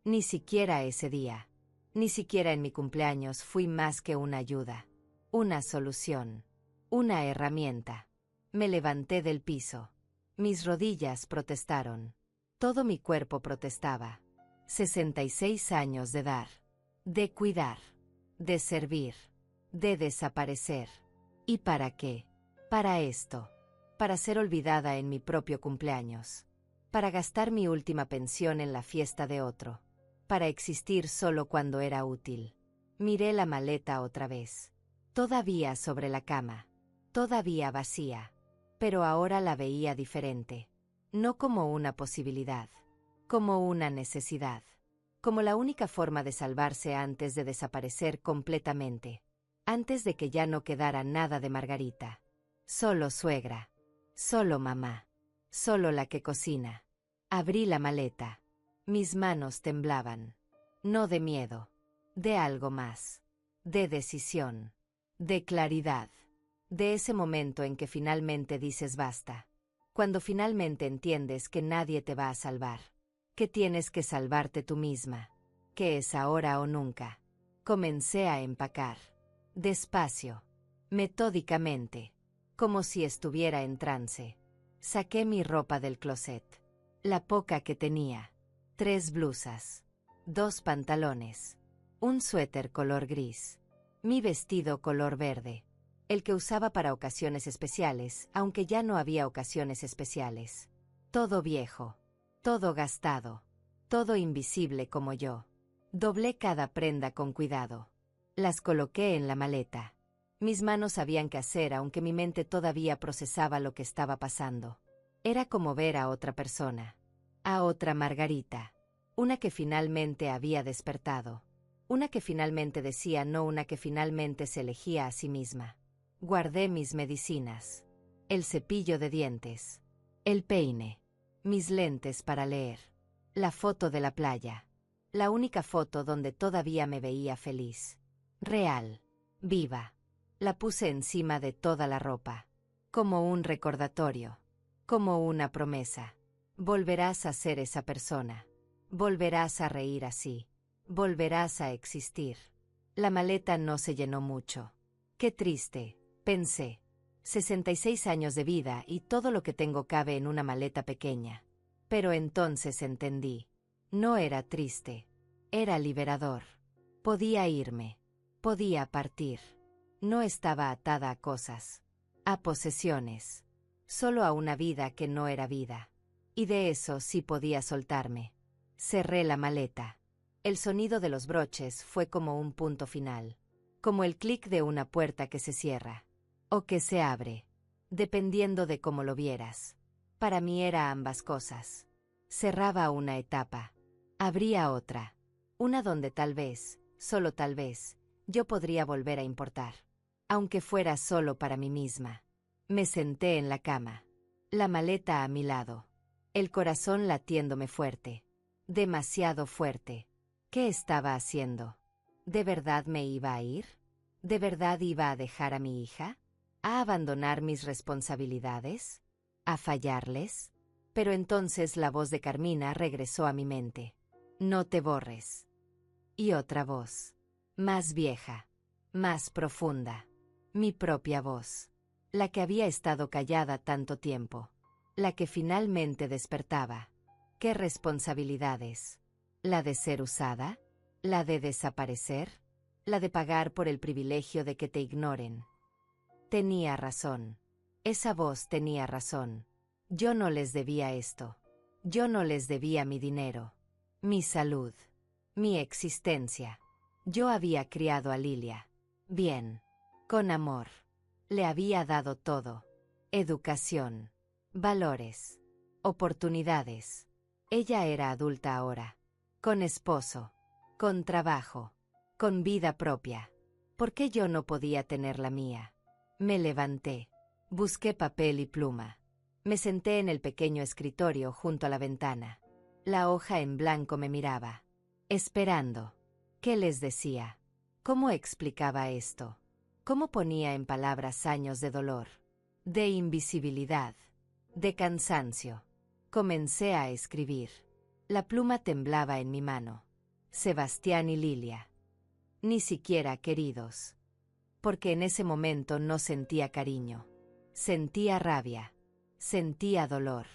Ni siquiera ese día. Ni siquiera en mi cumpleaños fui más que una ayuda. Una solución. Una herramienta. Me levanté del piso. Mis rodillas protestaron. Todo mi cuerpo protestaba. 66 años de dar. De cuidar. De servir. De desaparecer. ¿Y para qué? Para esto. Para ser olvidada en mi propio cumpleaños. Para gastar mi última pensión en la fiesta de otro. Para existir solo cuando era útil. Miré la maleta otra vez. Todavía sobre la cama. Todavía vacía. Pero ahora la veía diferente. No como una posibilidad. Como una necesidad. Como la única forma de salvarse antes de desaparecer completamente. Antes de que ya no quedara nada de Margarita. Solo suegra. Solo mamá. Solo la que cocina. Abrí la maleta. Mis manos temblaban. No de miedo. De algo más. De decisión. De claridad. De ese momento en que finalmente dices basta. Cuando finalmente entiendes que nadie te va a salvar. Que tienes que salvarte tú misma. Que es ahora o nunca. Comencé a empacar. Despacio. Metódicamente. Como si estuviera en trance. Saqué mi ropa del closet. La poca que tenía. 3 blusas. 2 pantalones. Un suéter color gris. Mi vestido color verde. El que usaba para ocasiones especiales, aunque ya no había ocasiones especiales. Todo viejo. Todo gastado. Todo invisible como yo. Doblé cada prenda con cuidado. Las coloqué en la maleta. Mis manos sabían qué hacer aunque mi mente todavía procesaba lo que estaba pasando. Era como ver a otra persona. A otra Margarita. Una que finalmente había despertado. Una que finalmente decía no, una que finalmente se elegía a sí misma. Guardé mis medicinas. El cepillo de dientes. El peine. Mis lentes para leer. La foto de la playa. La única foto donde todavía me veía feliz. Real. Viva. La puse encima de toda la ropa. Como un recordatorio. Como una promesa. Volverás a ser esa persona. Volverás a reír así. Volverás a existir. La maleta no se llenó mucho. Qué triste, pensé. 66 años de vida y todo lo que tengo cabe en una maleta pequeña. Pero entonces entendí. No era triste. Era liberador. Podía irme. Podía partir. No estaba atada a cosas. A posesiones. Solo a una vida que no era vida. Y de eso sí podía soltarme. Cerré la maleta. El sonido de los broches fue como un punto final. Como el clic de una puerta que se cierra. O que se abre. Dependiendo de cómo lo vieras. Para mí era ambas cosas. Cerraba una etapa. Abría otra. Una donde tal vez, solo tal vez, yo podría volver a importar. Aunque fuera solo para mí misma. Me senté en la cama. La maleta a mi lado. El corazón latiéndome fuerte. Demasiado fuerte. ¿Qué estaba haciendo? ¿De verdad me iba a ir? ¿De verdad iba a dejar a mi hija? ¿A abandonar mis responsabilidades? ¿A fallarles? Pero entonces la voz de Carmina regresó a mi mente. No te borres. Y otra voz. Más vieja. Más profunda. Mi propia voz. La que había estado callada tanto tiempo. La que finalmente despertaba. ¿Qué responsabilidades? ¿La de ser usada? ¿La de desaparecer? ¿La de pagar por el privilegio de que te ignoren? Tenía razón. Esa voz tenía razón. Yo no les debía esto. Yo no les debía mi dinero, mi salud, mi existencia. Yo había criado a Lilia. Bien. Con amor. Le había dado todo. Educación. Valores. Oportunidades. Ella era adulta ahora. Con esposo. Con trabajo. Con vida propia. ¿Por qué yo no podía tener la mía? Me levanté. Busqué papel y pluma. Me senté en el pequeño escritorio junto a la ventana. La hoja en blanco me miraba. Esperando. ¿Qué les decía? ¿Cómo explicaba esto? ¿Cómo ponía en palabras años de dolor? De invisibilidad. De cansancio. Comencé a escribir. La pluma temblaba en mi mano. Sebastián y Lilia. Ni siquiera queridos. Porque en ese momento no sentía cariño. Sentía rabia. Sentía dolor.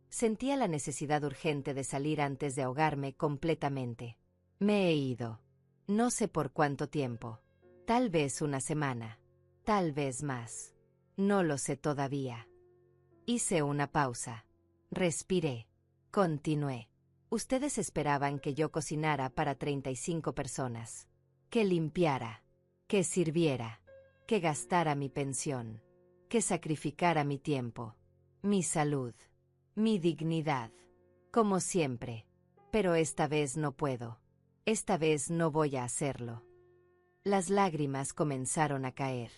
Sentía la necesidad urgente de salir antes de ahogarme completamente. Me he ido. No sé por cuánto tiempo. Tal vez una semana. Tal vez más. No lo sé todavía. Hice una pausa. Respiré. Continué. Ustedes esperaban que yo cocinara para 35 personas. Que limpiara. Que sirviera. Que gastara mi pensión. Que sacrificara mi tiempo. Mi salud. Mi dignidad. Como siempre. Pero esta vez no puedo. Esta vez no voy a hacerlo. Las lágrimas comenzaron a caer.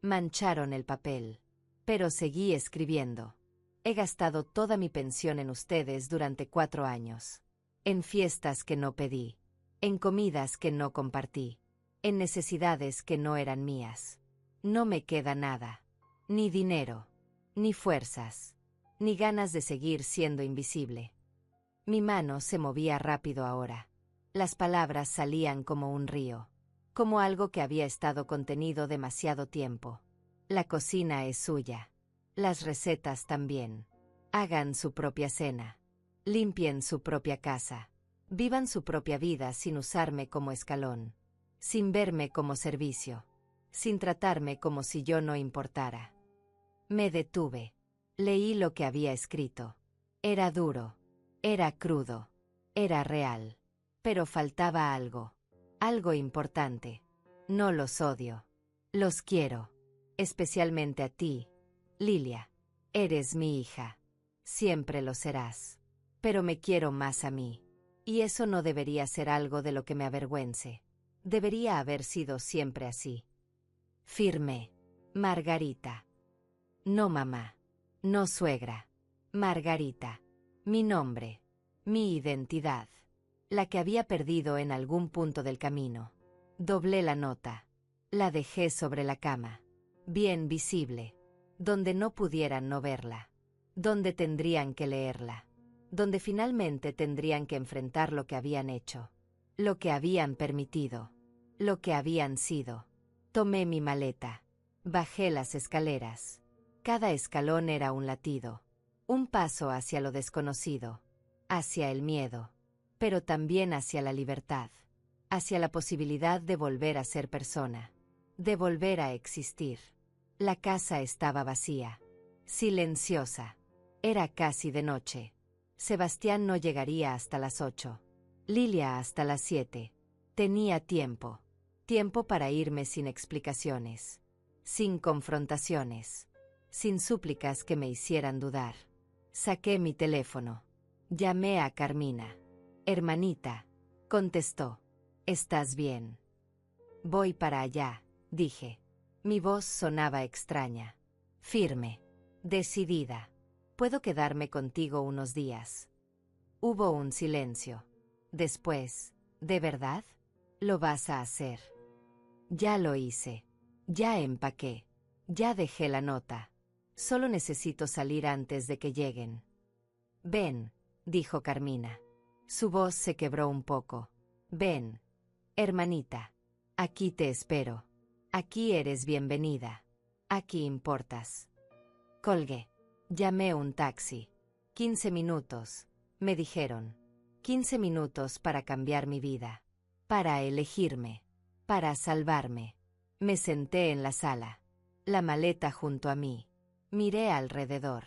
Mancharon el papel. Pero seguí escribiendo. He gastado toda mi pensión en ustedes durante 4 años. En fiestas que no pedí. En comidas que no compartí. En necesidades que no eran mías. No me queda nada. Ni dinero. Ni fuerzas. Ni ganas de seguir siendo invisible. Mi mano se movía rápido ahora. Las palabras salían como un río. Como algo que había estado contenido demasiado tiempo. La cocina es suya. Las recetas también. Hagan su propia cena. Limpien su propia casa. Vivan su propia vida sin usarme como escalón. Sin verme como servicio. Sin tratarme como si yo no importara. Me detuve. Leí lo que había escrito. Era duro. Era crudo. Era real. Pero faltaba algo. Algo importante. No los odio. Los quiero. Especialmente a ti, Lilia. Eres mi hija. Siempre lo serás. Pero me quiero más a mí. Y eso no debería ser algo de lo que me avergüence. Debería haber sido siempre así. Firmé. Margarita. No mamá. No suegra. Margarita. Mi nombre. Mi identidad. La que había perdido en algún punto del camino. Doblé la nota. La dejé sobre la cama. Bien visible. Donde no pudieran no verla. Donde tendrían que leerla. Donde finalmente tendrían que enfrentar lo que habían hecho. Lo que habían permitido. Lo que habían sido. Tomé mi maleta. Bajé las escaleras. Cada escalón era un latido. Un paso hacia lo desconocido. Hacia el miedo. Pero también hacia la libertad. Hacia la posibilidad de volver a ser persona. De volver a existir. La casa estaba vacía. Silenciosa. Era casi de noche. Sebastián no llegaría hasta las 8. Lilia hasta las 7. Tenía tiempo. Tiempo para irme sin explicaciones. Sin confrontaciones. Sin súplicas que me hicieran dudar. Saqué mi teléfono. Llamé a Carmina. Hermanita. Contestó. ¿Estás bien? Voy para allá, dije. Mi voz sonaba extraña. Firme. Decidida. Puedo quedarme contigo unos días. Hubo un silencio. Después, ¿de verdad? ¿Lo vas a hacer? Ya lo hice. Ya empaqué. Ya dejé la nota. Solo necesito salir antes de que lleguen. Ven, dijo Carmina. Su voz se quebró un poco. Ven, hermanita. Aquí te espero. Aquí eres bienvenida. Aquí importas. Colgué. Llamé un taxi. 15 minutos, me dijeron. 15 minutos para cambiar mi vida. Para elegirme. Para salvarme. Me senté en la sala. La maleta junto a mí. Miré alrededor.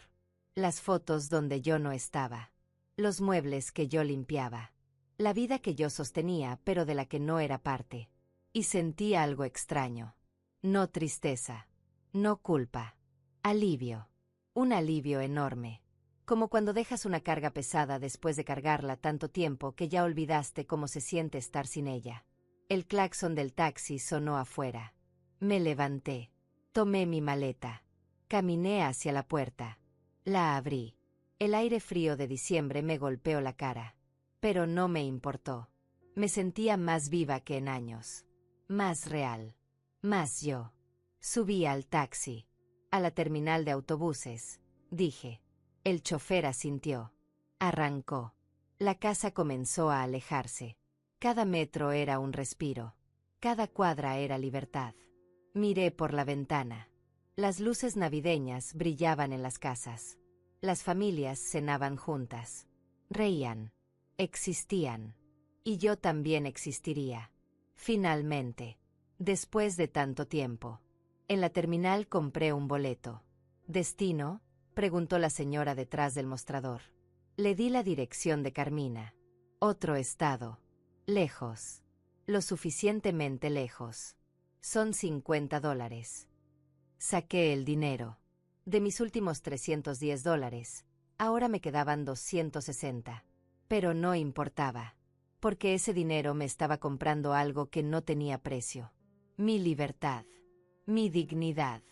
Las fotos donde yo no estaba. Los muebles que yo limpiaba. La vida que yo sostenía pero de la que no era parte. Y sentí algo extraño. No tristeza. No culpa. Alivio. Un alivio enorme. Como cuando dejas una carga pesada después de cargarla tanto tiempo que ya olvidaste cómo se siente estar sin ella. El claxon del taxi sonó afuera. Me levanté. Tomé mi maleta. Caminé hacia la puerta. La abrí. El aire frío de diciembre me golpeó la cara. Pero no me importó. Me sentía más viva que en años. Más real. Más yo. Subí al taxi. A la terminal de autobuses. Dije. El chofer asintió. Arrancó. La casa comenzó a alejarse. Cada metro era un respiro. Cada cuadra era libertad. Miré por la ventana. Las luces navideñas brillaban en las casas. Las familias cenaban juntas. Reían. Existían. Y yo también existiría. Finalmente. Después de tanto tiempo. En la terminal compré un boleto. ¿Destino?, preguntó la señora detrás del mostrador. Le di la dirección de Carmina. Otro estado. Lejos. Lo suficientemente lejos. Son $50. Saqué el dinero. De mis últimos $310, ahora me quedaban 260. Pero no importaba. Porque ese dinero me estaba comprando algo que no tenía precio. Mi libertad. Mi dignidad.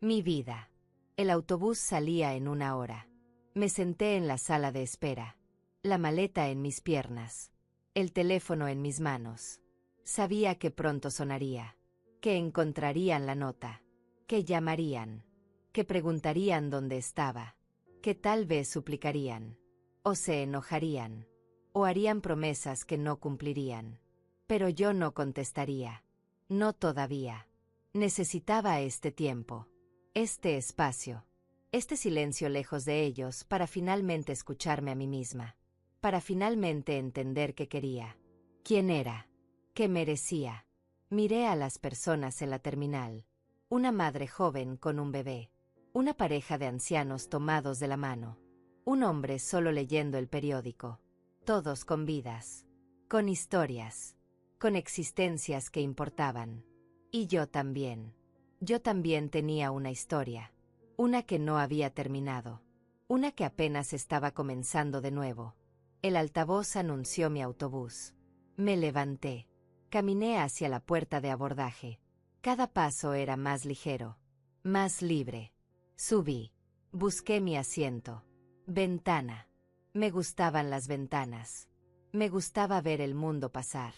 Mi vida. El autobús salía en 1 hora. Me senté en la sala de espera. La maleta en mis piernas. El teléfono en mis manos. Sabía que pronto sonaría. Que encontrarían la nota. Que llamarían. Que preguntarían dónde estaba. Que tal vez suplicarían. O se enojarían. O harían promesas que no cumplirían. Pero yo no contestaría. No todavía. Necesitaba este tiempo. Este espacio. Este silencio lejos de ellos para finalmente escucharme a mí misma. Para finalmente entender qué quería. Quién era. Qué merecía. Miré a las personas en la terminal. Una madre joven con un bebé. Una pareja de ancianos tomados de la mano. Un hombre solo leyendo el periódico. Todos con vidas. Con historias. Con existencias que importaban. Y yo también. Yo también tenía una historia. Una que no había terminado. Una que apenas estaba comenzando de nuevo. El altavoz anunció mi autobús. Me levanté. Caminé hacia la puerta de abordaje. Cada paso era más ligero. Más libre. Subí. Busqué mi asiento. Ventana. Me gustaban las ventanas. Me gustaba ver el mundo pasar.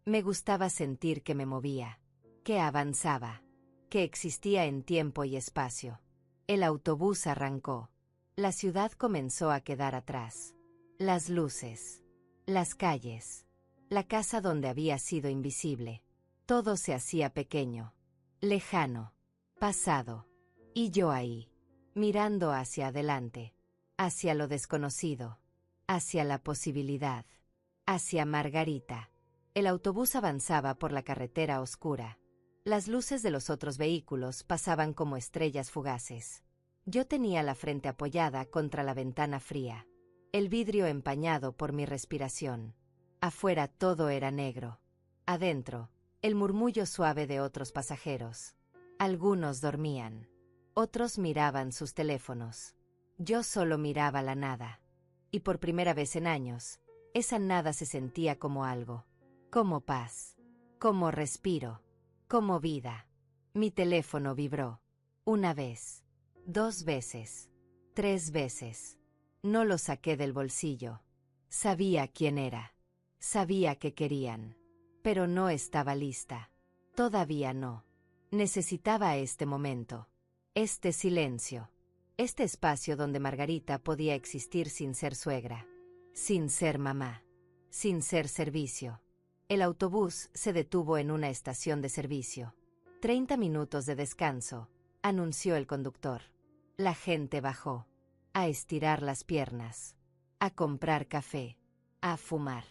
Me gustaba sentir que me movía. Que avanzaba. Que existía en tiempo y espacio. El autobús arrancó. La ciudad comenzó a quedar atrás. Las luces. Las calles. La casa donde había sido invisible. Todo se hacía pequeño. Lejano. Pasado. Y yo ahí. Mirando hacia adelante. Hacia lo desconocido. Hacia la posibilidad. Hacia Margarita. El autobús avanzaba por la carretera oscura. Las luces de los otros vehículos pasaban como estrellas fugaces. Yo tenía la frente apoyada contra la ventana fría. El vidrio empañado por mi respiración. Afuera todo era negro. Adentro, el murmullo suave de otros pasajeros. Algunos dormían. Otros miraban sus teléfonos. Yo solo miraba la nada. Y por primera vez en años, esa nada se sentía como algo. Como paz. Como respiro. Como vida. Mi teléfono vibró. 1 vez. 2 veces. 3 veces. No lo saqué del bolsillo. Sabía quién era. Sabía qué querían. Pero no estaba lista. Todavía no. Necesitaba este momento. Este silencio. Este espacio donde Margarita podía existir sin ser suegra. Sin ser mamá. Sin ser servicio. El autobús se detuvo en una estación de servicio. 30 minutos de descanso, anunció el conductor. La gente bajó. A estirar las piernas. A comprar café. A fumar.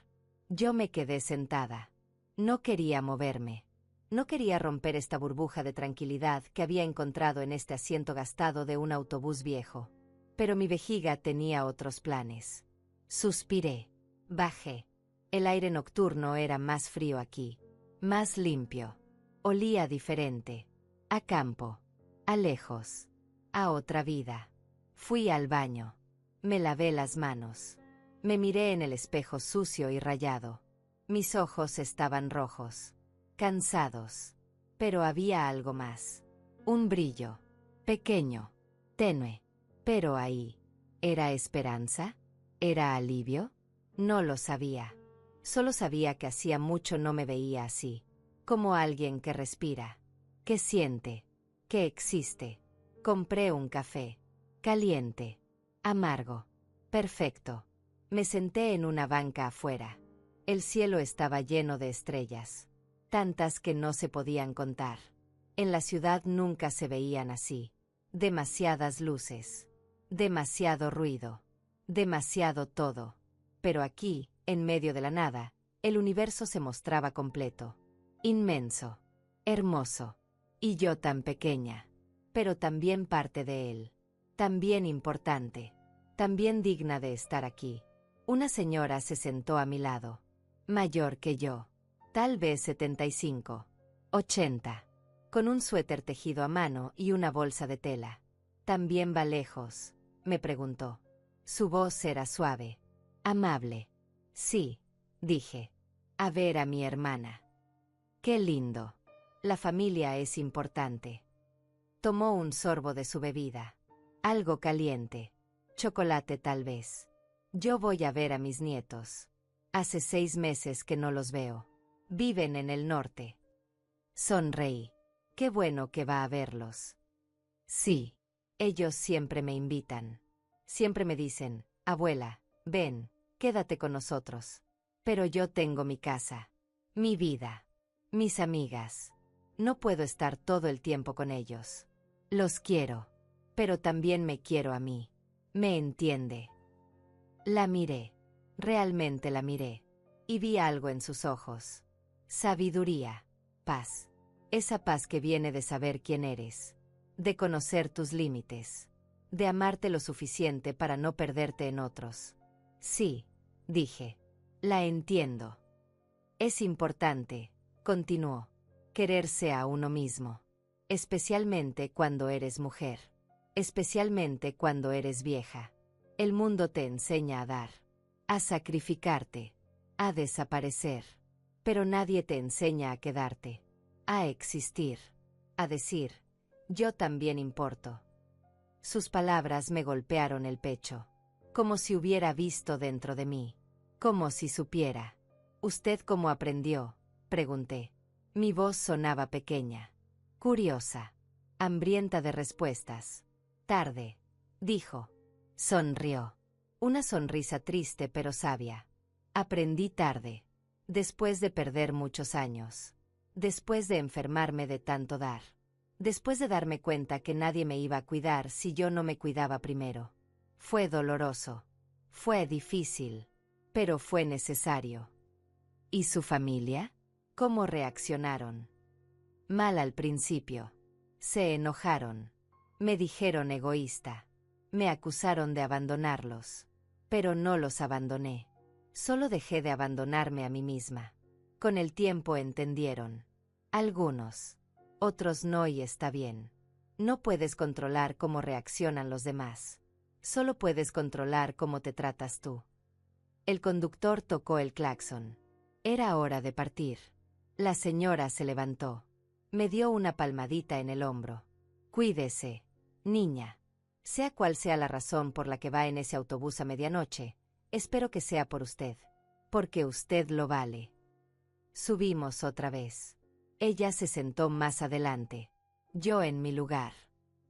Yo me quedé sentada. No quería moverme. No quería romper esta burbuja de tranquilidad que había encontrado en este asiento gastado de un autobús viejo. Pero mi vejiga tenía otros planes. Suspiré. Bajé. El aire nocturno era más frío aquí. Más limpio. Olía diferente. A campo. A lejos. A otra vida. Fui al baño. Me lavé las manos. Me miré en el espejo sucio y rayado. Mis ojos estaban rojos. Cansados. Pero había algo más. Un brillo. Pequeño. Tenue. Pero ahí. ¿Era esperanza? ¿Era alivio? No lo sabía. Solo sabía que hacía mucho no me veía así. Como alguien que respira. Que siente. Que existe. Compré un café. Caliente. Amargo. Perfecto. Me senté en una banca afuera. El cielo estaba lleno de estrellas. Tantas que no se podían contar. En la ciudad nunca se veían así. Demasiadas luces. Demasiado ruido. Demasiado todo. Pero aquí, en medio de la nada, el universo se mostraba completo. Inmenso. Hermoso. Y yo tan pequeña. Pero también parte de él. También importante. También digna de estar aquí. Una señora se sentó a mi lado. Mayor que yo. Tal vez 75. 80. Con un suéter tejido a mano y una bolsa de tela. ¿También va lejos?, me preguntó. Su voz era suave. Amable. Sí, dije. A ver a mi hermana. Qué lindo. La familia es importante. Tomó un sorbo de su bebida. Algo caliente. Chocolate tal vez. Yo voy a ver a mis nietos. Hace 6 meses que no los veo. Viven en el norte. Sonreí. Qué bueno que va a verlos. Sí. Ellos siempre me invitan. Siempre me dicen, abuela, ven, quédate con nosotros. Pero yo tengo mi casa. Mi vida. Mis amigas. No puedo estar todo el tiempo con ellos. Los quiero. Pero también me quiero a mí. ¿Me entiende? La miré. Realmente la miré. Y vi algo en sus ojos. Sabiduría. Paz. Esa paz que viene de saber quién eres. De conocer tus límites. De amarte lo suficiente para no perderte en otros. Sí, dije. La entiendo. Es importante, continuó, quererse a uno mismo. Especialmente cuando eres mujer. Especialmente cuando eres vieja. El mundo te enseña a dar. A sacrificarte. A desaparecer. Pero nadie te enseña a quedarte. A existir. A decir, yo también importo. Sus palabras me golpearon el pecho. Como si hubiera visto dentro de mí. Como si supiera. ¿Usted cómo aprendió?, pregunté. Mi voz sonaba pequeña. Curiosa. Hambrienta de respuestas. Tarde. Dijo. Sonrió. Una sonrisa triste pero sabia. Aprendí tarde. Después de perder muchos años. Después de enfermarme de tanto dar. Después de darme cuenta que nadie me iba a cuidar si yo no me cuidaba primero. Fue doloroso. Fue difícil. Pero fue necesario. ¿Y su familia? ¿Cómo reaccionaron? Mal al principio. Se enojaron. Me dijeron egoísta. Me acusaron de abandonarlos. Pero no los abandoné. Solo dejé de abandonarme a mí misma. Con el tiempo entendieron. Algunos. Otros no, y está bien. No puedes controlar cómo reaccionan los demás. Solo puedes controlar cómo te tratas tú. El conductor tocó el claxon. Era hora de partir. La señora se levantó. Me dio una palmadita en el hombro. Cuídese, niña. Sea cual sea la razón por la que va en ese autobús a medianoche, espero que sea por usted. Porque usted lo vale. Subimos otra vez. Ella se sentó más adelante. Yo en mi lugar.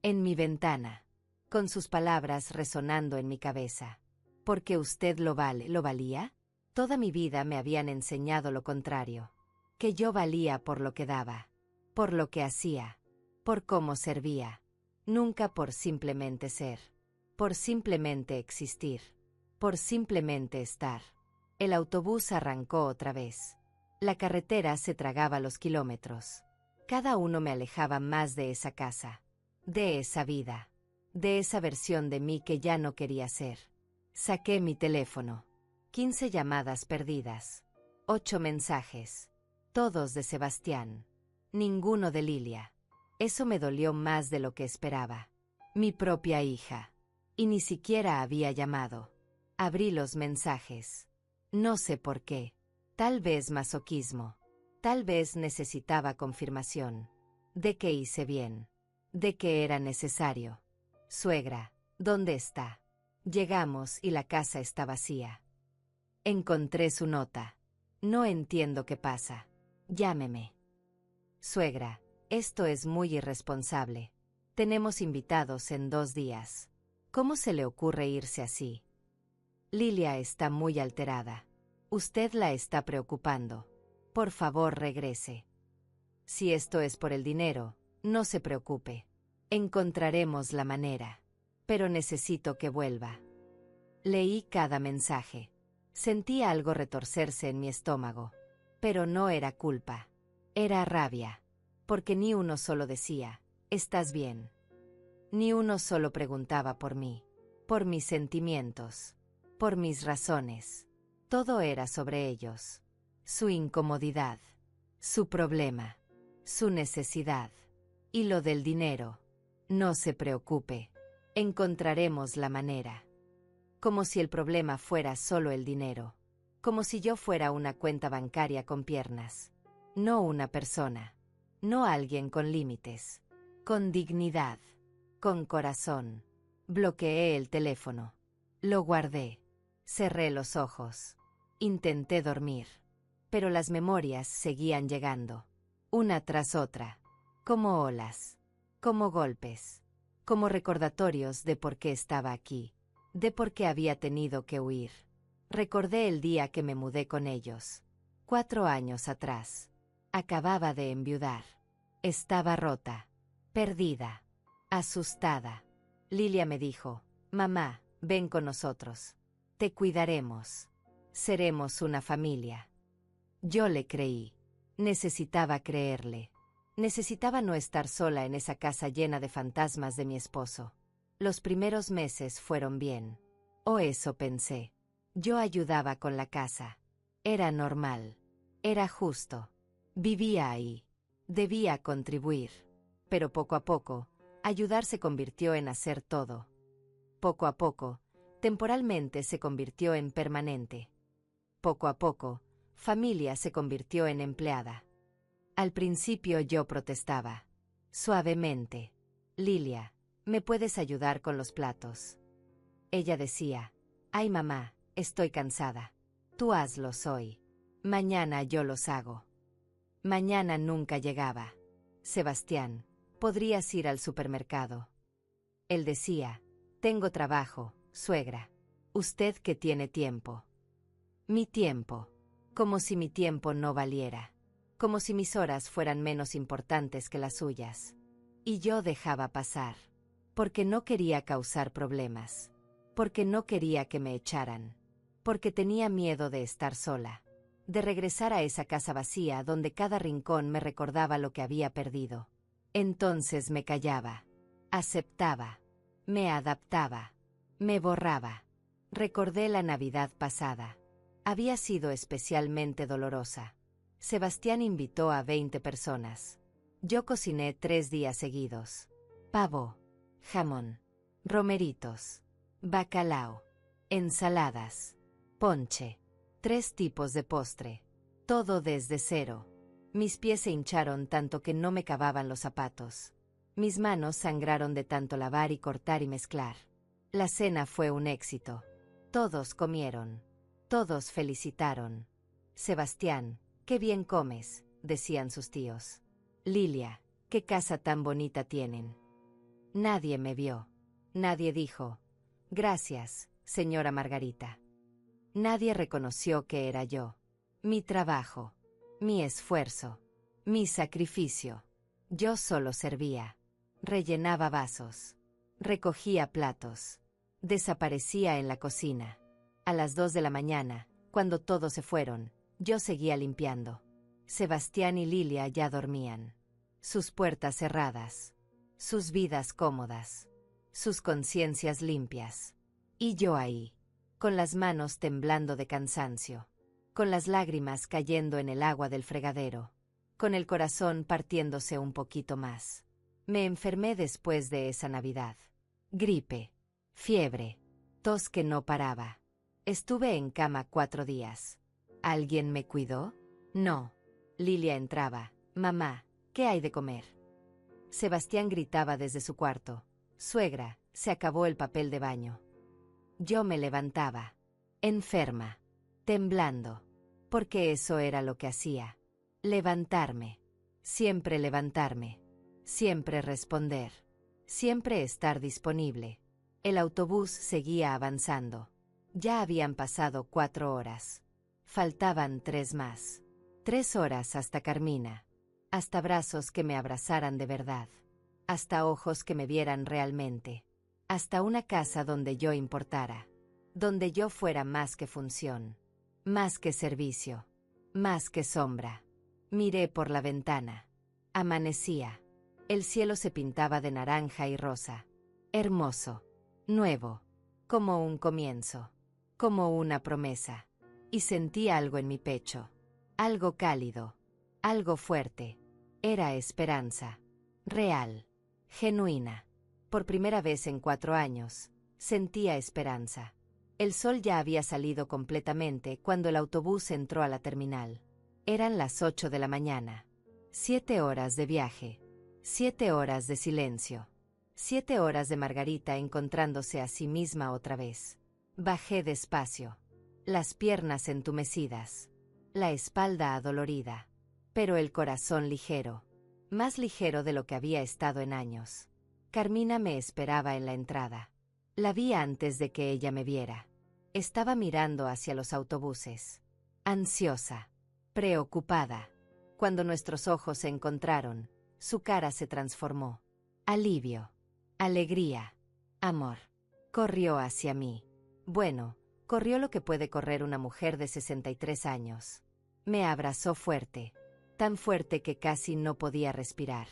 En mi ventana. Con sus palabras resonando en mi cabeza. ¿Porque usted lo vale? ¿Lo valía? Toda mi vida me habían enseñado lo contrario. Que yo valía por lo que daba. Por lo que hacía. Por cómo servía. Nunca por simplemente ser. Por simplemente existir. Por simplemente estar. El autobús arrancó otra vez. La carretera se tragaba los kilómetros. Cada uno me alejaba más de esa casa. De esa vida. de esa versión de mí que ya no quería ser. Saqué mi teléfono. 15 llamadas perdidas. 8 mensajes. Todos de Sebastián. Ninguno de Lilia. Eso me dolió más de lo que esperaba. Mi propia hija. Y ni siquiera había llamado. Abrí los mensajes. No sé por qué. Tal vez masoquismo. Tal vez necesitaba confirmación. De que hice bien. De que era necesario. Suegra, ¿dónde está? Llegamos y la casa está vacía. Encontré su nota. No entiendo qué pasa. Llámeme. Suegra, esto es muy irresponsable. Tenemos invitados en 2 días. ¿Cómo se le ocurre irse así? Lilia está muy alterada. Usted la está preocupando. Por favor, regrese. Si esto es por el dinero, no se preocupe. Encontraremos la manera. Pero necesito que vuelva. Leí cada mensaje. Sentí algo retorcerse en mi estómago. Pero no era culpa. Era rabia. Porque ni uno solo decía, ¿estás bien? Ni uno solo preguntaba por mí. Por mis sentimientos. Por mis razones. Todo era sobre ellos. Su incomodidad. Su problema. Su necesidad. Y lo del dinero. No se preocupe. Encontraremos la manera. Como si el problema fuera solo el dinero. Como si yo fuera una cuenta bancaria con piernas. No una persona. No alguien con límites. Con dignidad. Con corazón. Bloqueé el teléfono. Lo guardé. Cerré los ojos. Intenté dormir. Pero las memorias seguían llegando. Una tras otra. Como olas. Como golpes. Como recordatorios de por qué estaba aquí. De por qué había tenido que huir. Recordé el día que me mudé con ellos. 4 años atrás. Acababa de enviudar. Estaba rota. Perdida. Asustada. Lilia me dijo, mamá, ven con nosotros. Te cuidaremos. Seremos una familia. Yo le creí. Necesitaba creerle. Necesitaba no estar sola en esa casa llena de fantasmas de mi esposo. Los primeros meses fueron bien. O eso pensé. Yo ayudaba con la casa. Era normal. Era justo. Vivía ahí. Debía contribuir. Pero poco a poco, ayudar se convirtió en hacer todo. Poco a poco, temporalmente se convirtió en permanente. Poco a poco, familia se convirtió en empleada. Al principio yo protestaba. Suavemente. Lilia, ¿me puedes ayudar con los platos? Ella decía, ay mamá, estoy cansada. Tú hazlos hoy. Mañana yo los hago. Mañana nunca llegaba. Sebastián, ¿podrías ir al supermercado? Él decía, tengo trabajo, suegra. Usted que tiene tiempo. Mi tiempo. Como si mi tiempo no valiera. Como si mis horas fueran menos importantes que las suyas. Y yo dejaba pasar. Porque no quería causar problemas. Porque no quería que me echaran. Porque tenía miedo de estar sola. De regresar a esa casa vacía donde cada rincón me recordaba lo que había perdido. Entonces me callaba. Aceptaba. Me adaptaba. Me borraba. Recordé la Navidad pasada. Había sido especialmente dolorosa. Sebastián invitó a 20 personas. Yo cociné 3 días seguidos. Pavo, jamón, romeritos, bacalao, ensaladas, ponche, 3 tipos de postre. Todo desde cero. Mis pies se hincharon tanto que no me cavaban los zapatos. Mis manos sangraron de tanto lavar y cortar y mezclar. La cena fue un éxito. Todos comieron. Todos felicitaron. Sebastián, qué bien comes, decían sus tíos. Lilia, qué casa tan bonita tienen. Nadie me vio. Nadie dijo, gracias, señora Margarita. Nadie reconoció que era yo. Mi trabajo. Mi esfuerzo. Mi sacrificio. Yo solo servía. Rellenaba vasos. Recogía platos. Desaparecía en la cocina. A las 2 de la mañana, cuando todos se fueron, yo seguía limpiando. Sebastián y Lilia ya dormían. Sus puertas cerradas. Sus vidas cómodas. sus conciencias limpias. Y yo ahí, con las manos temblando de cansancio, con las lágrimas cayendo en el agua del fregadero, con el corazón partiéndose un poquito más. Me enfermé después de esa Navidad. Gripe, fiebre, tos que no paraba. Estuve en cama 4 días. ¿Alguien me cuidó? No. Lilia entraba. Mamá, ¿qué hay de comer? Sebastián gritaba desde su cuarto. Suegra, se acabó el papel de baño. Yo me levantaba, enferma, temblando, porque eso era lo que hacía. Levantarme, siempre responder, siempre estar disponible. El autobús seguía avanzando. Ya habían pasado 4 horas. Faltaban 3 más. 3 horas hasta Carmina. Hasta brazos que me abrazaran de verdad. Hasta ojos que me vieran realmente. Hasta una casa donde yo importara. Donde yo fuera más que función. Más que servicio. Más que sombra. Miré por la ventana. Amanecía. El cielo se pintaba de naranja y rosa. Hermoso. Nuevo. Como un comienzo. Como una promesa. Y sentí algo en mi pecho. Algo cálido. Algo fuerte. Era esperanza. Real. Genuina. Por primera vez en 4 años, sentía esperanza. El sol ya había salido completamente cuando el autobús entró a la terminal. Eran las 8 de la mañana. 7 horas de viaje. 7 horas de silencio. 7 horas de Margarita encontrándose a sí misma otra vez. Bajé despacio. Las piernas entumecidas. La espalda adolorida. Pero el corazón ligero. Más ligero de lo que había estado en años. Carmina me esperaba en la entrada. La vi antes de que ella me viera. Estaba mirando hacia los autobuses. Ansiosa. Preocupada. Cuando nuestros ojos se encontraron, su cara se transformó. Alivio. Alegría. Amor. Corrió hacia mí. Bueno, corrió lo que puede correr una mujer de 63 años. Me abrazó fuerte. Tan fuerte que casi no podía respirar.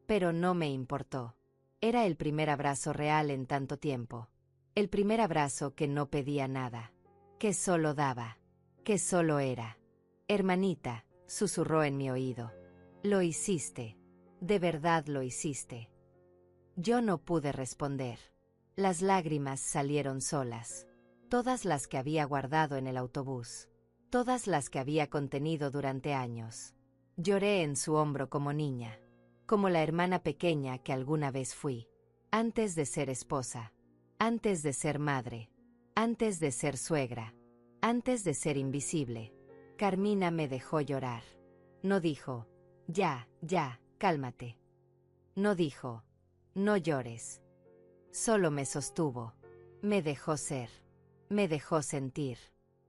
Pero no me importó. Era el primer abrazo real en tanto tiempo. El primer abrazo que no pedía nada. Que solo daba. Que solo era. Hermanita, susurró en mi oído. Lo hiciste. De verdad lo hiciste. Yo no pude responder. Las lágrimas salieron solas. Todas las que había guardado en el autobús. Todas las que había contenido durante años. Lloré en su hombro como niña. Como la hermana pequeña que alguna vez fui. Antes de ser esposa. Antes de ser madre. Antes de ser suegra. Antes de ser invisible. Carmina me dejó llorar. No dijo, ya, cálmate. No dijo, no llores. Solo me sostuvo. Me dejó ser. Me dejó sentir.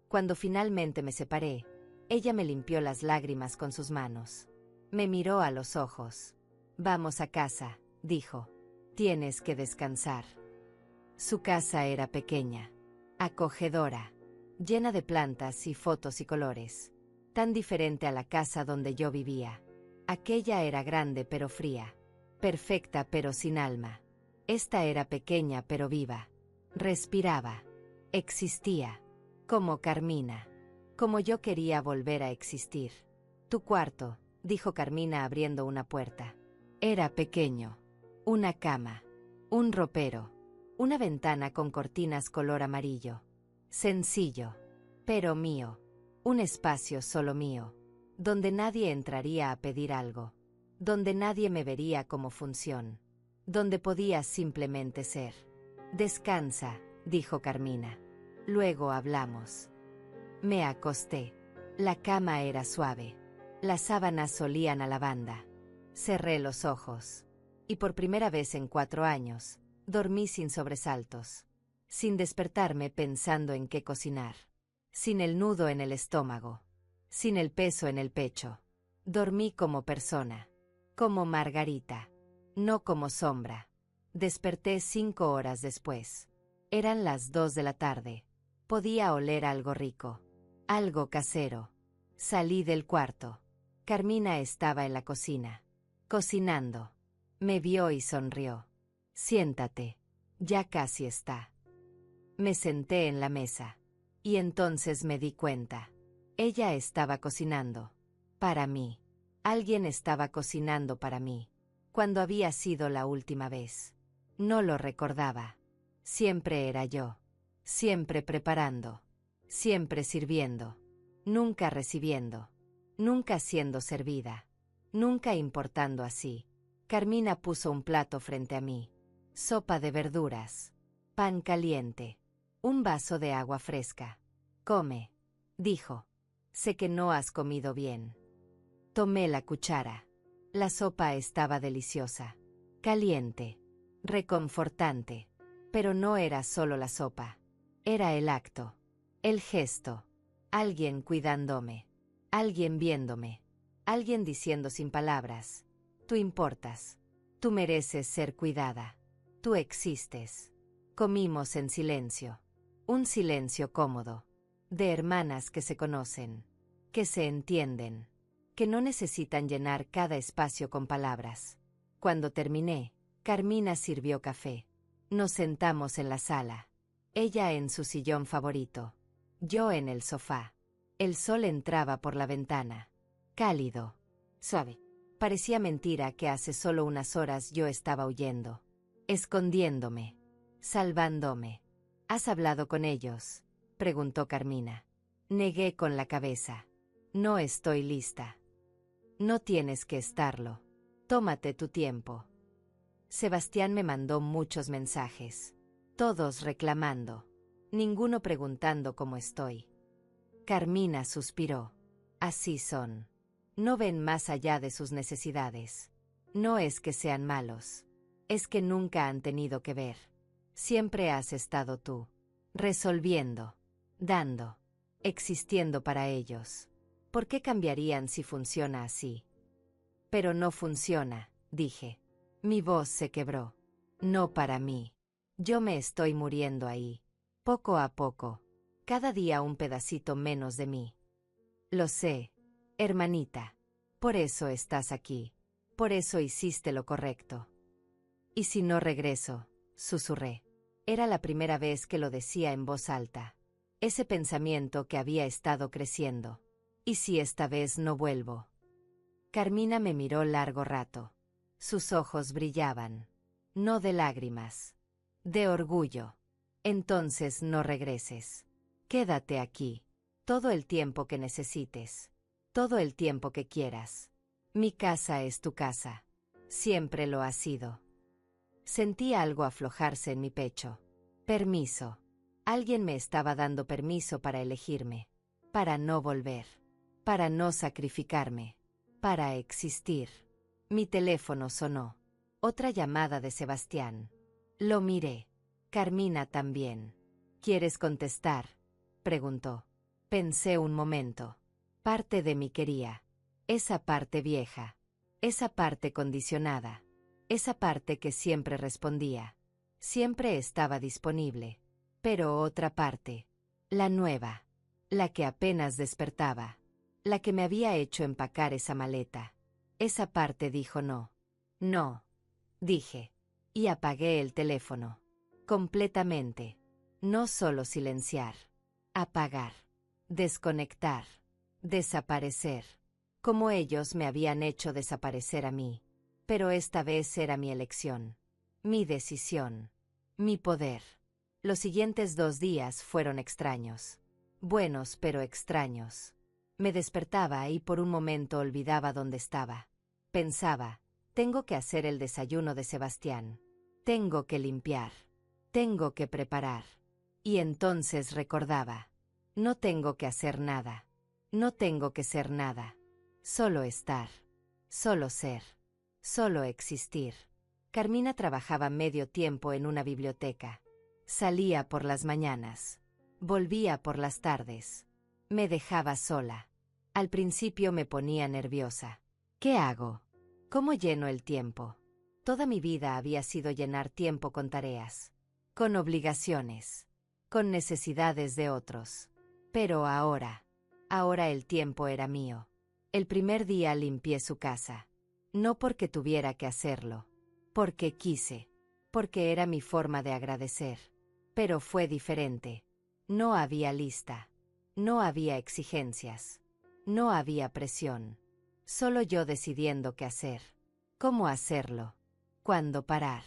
Cuando finalmente me separé, ella me limpió las lágrimas con sus manos. Me miró a los ojos. Vamos a casa, dijo. Tienes que descansar. Su casa era pequeña, acogedora, llena de plantas y fotos y colores. Tan diferente a la casa donde yo vivía. Aquella era grande pero fría. Perfecta pero sin alma. Esta era pequeña pero viva. Respiraba. Existía. Como Carmina. Como yo quería volver a existir. Tu cuarto, dijo Carmina abriendo una puerta. Era pequeño. Una cama. Un ropero. Una ventana con cortinas color amarillo. Sencillo. Pero mío. Un espacio solo mío. Donde nadie entraría a pedir algo. Donde nadie me vería como función. Donde podía simplemente ser. Descansa, dijo Carmina. Luego hablamos. Me acosté. La cama era suave. Las sábanas olían a lavanda. Cerré los ojos. Y por primera vez en 4 años, dormí sin sobresaltos. Sin despertarme pensando en qué cocinar. Sin el nudo en el estómago. Sin el peso en el pecho. Dormí como persona. Como Margarita. No como sombra. Desperté 5 horas después. Eran las 2 de la tarde. Podía oler algo rico. Algo casero. Salí del cuarto. Carmina estaba en la cocina. Cocinando. Me vio y sonrió. Siéntate. Ya casi está. Me senté en la mesa. Y entonces me di cuenta. Ella estaba cocinando. Para mí. Alguien estaba cocinando para mí. ¿Cuándo había sido la última vez? No lo recordaba. Siempre era yo. Siempre preparando. Siempre sirviendo. Nunca recibiendo. Nunca siendo servida. Nunca importando así. Carmina puso un plato frente a mí. Sopa de verduras. Pan caliente. Un vaso de agua fresca. Come, dijo. Sé que no has comido bien. Tomé la cuchara. La sopa estaba deliciosa. Caliente. Reconfortante. Pero no era solo la sopa. Era el acto. El gesto. Alguien cuidándome. Alguien viéndome. Alguien diciendo sin palabras. Tú importas. Tú mereces ser cuidada. Tú existes. Comimos en silencio. Un silencio cómodo. De hermanas que se conocen. Que se entienden. Que no necesitan llenar cada espacio con palabras. Cuando terminé, Carmina sirvió café. Nos sentamos en la sala. Ella en su sillón favorito. Yo en el sofá. El sol entraba por la ventana. Cálido. Suave. Parecía mentira que hace solo unas horas yo estaba huyendo. Escondiéndome. Salvándome. ¿Has hablado con ellos?, preguntó Carmina. Negué con la cabeza. No estoy lista. No tienes que estarlo. Tómate tu tiempo. Sebastián me mandó muchos mensajes. Todos reclamando. Ninguno preguntando cómo estoy. Carmina suspiró. Así son. No ven más allá de sus necesidades. No es que sean malos. Es que nunca han tenido que ver. Siempre has estado tú. Resolviendo. Dando. Existiendo para ellos. ¿Por qué cambiarían si funciona así? Pero no funciona, dije. Mi voz se quebró. No para mí. Yo me estoy muriendo ahí. Poco a poco. Cada día un pedacito menos de mí. Lo sé, hermanita. Por eso estás aquí. Por eso hiciste lo correcto. ¿Y si no regreso?, susurré. Era la primera vez que lo decía en voz alta. Ese pensamiento que había estado creciendo. ¿Y si esta vez no vuelvo? Carmina me miró largo rato. Sus ojos brillaban. No de lágrimas. De orgullo. Entonces no regreses. Quédate aquí. Todo el tiempo que necesites. Todo el tiempo que quieras. Mi casa es tu casa. Siempre lo ha sido. Sentí algo aflojarse en mi pecho. Permiso. Alguien me estaba dando permiso para elegirme. Para no volver. Para no sacrificarme. Para existir. Mi teléfono sonó. Otra llamada de Sebastián. Lo miré. Carmina también. ¿Quieres contestar?, preguntó. Pensé un momento. Parte de mí quería. Esa parte vieja. Esa parte condicionada. Esa parte que siempre respondía. Siempre estaba disponible. Pero otra parte. La nueva. La que apenas despertaba. La que me había hecho empacar esa maleta. Esa parte dijo no. No. Dije. Y apagué el teléfono. Completamente. No solo silenciar. Apagar. Desconectar. Desaparecer. Como ellos me habían hecho desaparecer a mí. Pero esta vez era mi elección. Mi decisión. Mi poder. Los siguientes 2 días fueron extraños. Buenos pero extraños. Me despertaba y por un momento olvidaba dónde estaba. Pensaba, tengo que hacer el desayuno de Sebastián. Tengo que limpiar. Tengo que preparar. Y entonces recordaba. No tengo que hacer nada. No tengo que ser nada. Solo estar. Solo ser. Solo existir. Carmina trabajaba medio tiempo en una biblioteca. Salía por las mañanas. Volvía por las tardes. Me dejaba sola. Al principio me ponía nerviosa. ¿Qué hago? ¿Cómo lleno el tiempo? Toda mi vida había sido llenar tiempo con tareas. Con obligaciones. Con necesidades de otros. Pero ahora el tiempo era mío. El primer día limpié su casa. No porque tuviera que hacerlo. Porque quise. porque era mi forma de agradecer. Pero fue diferente. No había lista. No había exigencias. No había presión. Solo yo decidiendo qué hacer. Cómo hacerlo. Cuándo parar.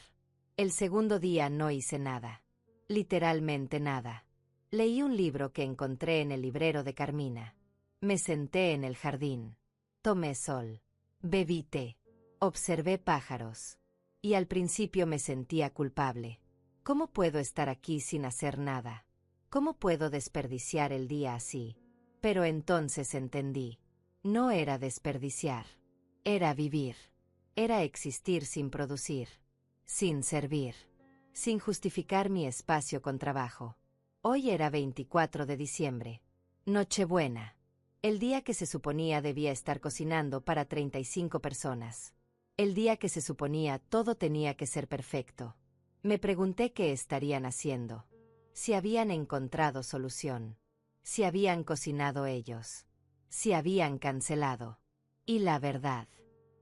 El segundo día no hice nada. Literalmente nada. Leí un libro que encontré en el librero de Carmina. Me senté en el jardín. Tomé sol. Bebí té. Observé pájaros. Y al principio me sentía culpable. ¿Cómo puedo estar aquí sin hacer nada? ¿Cómo puedo desperdiciar el día así? Pero entonces entendí. No era desperdiciar. Era vivir. Era existir sin producir. Sin servir. Sin justificar mi espacio con trabajo. Hoy era 24 de diciembre. Nochebuena. El día que se suponía debía estar cocinando para 35 personas. El día que se suponía todo tenía que ser perfecto. Me pregunté qué estarían haciendo. Si habían encontrado solución. Si habían cocinado ellos. Si habían cancelado. Y la verdad,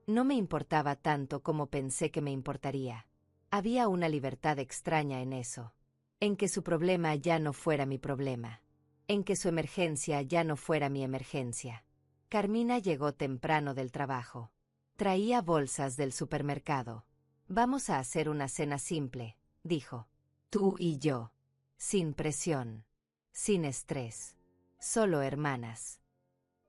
no me importaba tanto como pensé que me importaría. Había una libertad extraña en eso. En que su problema ya no fuera mi problema. En que su emergencia ya no fuera mi emergencia. Carmina llegó temprano del trabajo. Traía bolsas del supermercado. Vamos a hacer una cena simple, dijo. Tú y yo. Sin presión. Sin estrés. Solo hermanas.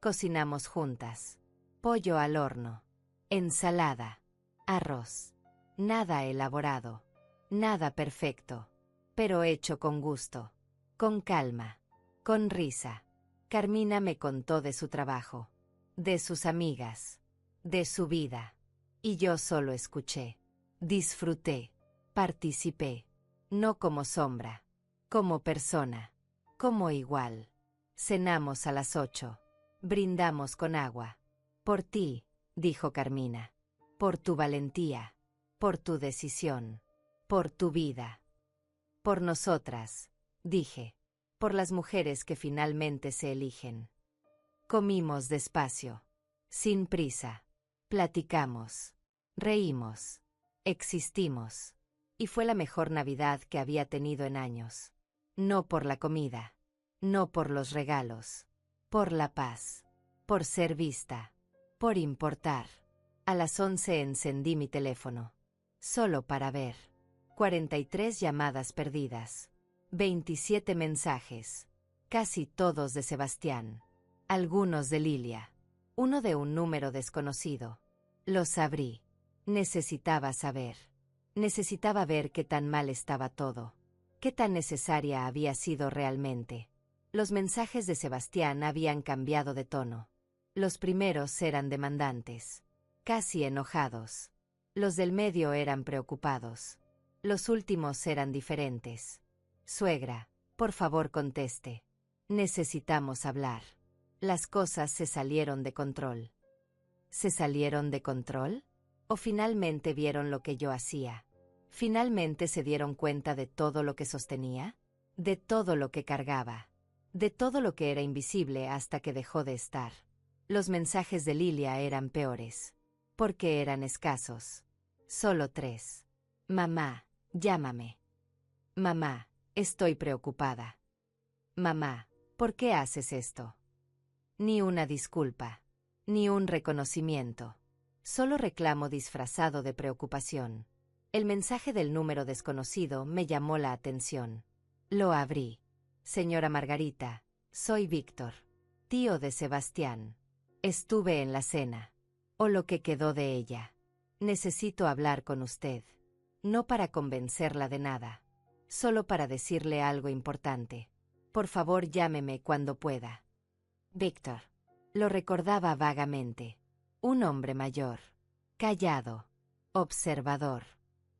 Cocinamos juntas. Pollo al horno. Ensalada. Arroz. Nada elaborado. Nada perfecto. Pero hecho con gusto. Con calma. Con risa. Carmina me contó de su trabajo. De sus amigas. De su vida. Y yo solo escuché. Disfruté. Participé. No como sombra. Como persona. Como igual. Cenamos a las 8. Brindamos con agua. Por ti, dijo Carmina. Por tu valentía. Por tu decisión. Por tu vida. Por nosotras, dije. Por las mujeres que finalmente se eligen. Comimos despacio. Sin prisa. Platicamos. Reímos. Existimos. Y fue la mejor Navidad que había tenido en años. No por la comida. No por los regalos. Por la paz. Por ser vista. Por importar. A las 11 encendí mi teléfono. Solo para ver. 43 llamadas perdidas. 27 mensajes. Casi todos de Sebastián. Algunos de Lilia. Uno de un número desconocido. Los abrí. Necesitaba saber. Necesitaba ver qué tan mal estaba todo. Qué tan necesaria había sido realmente. Los mensajes de Sebastián habían cambiado de tono. Los primeros eran demandantes. Casi enojados. Los del medio eran preocupados. Los últimos eran diferentes. Suegra, por favor conteste. Necesitamos hablar. Las cosas se salieron de control. ¿Se salieron de control? ¿O finalmente vieron lo que yo hacía? ¿Finalmente se dieron cuenta de todo lo que sostenía? De todo lo que cargaba. De todo lo que era invisible hasta que dejó de estar. Los mensajes de Lilia eran peores. Porque eran escasos. Solo 3. Mamá, llámame. Mamá, estoy preocupada. Mamá, ¿por qué haces esto? Ni una disculpa. Ni un reconocimiento. Solo reclamo disfrazado de preocupación. El mensaje del número desconocido me llamó la atención. Lo abrí. Señora Margarita, soy Víctor. Tío de Sebastián. Estuve en la cena. O lo que quedó de ella. Necesito hablar con usted. No para convencerla de nada. Solo para decirle algo importante. Por favor, llámeme cuando pueda. Víctor. Lo recordaba vagamente. Un hombre mayor. Callado. Observador.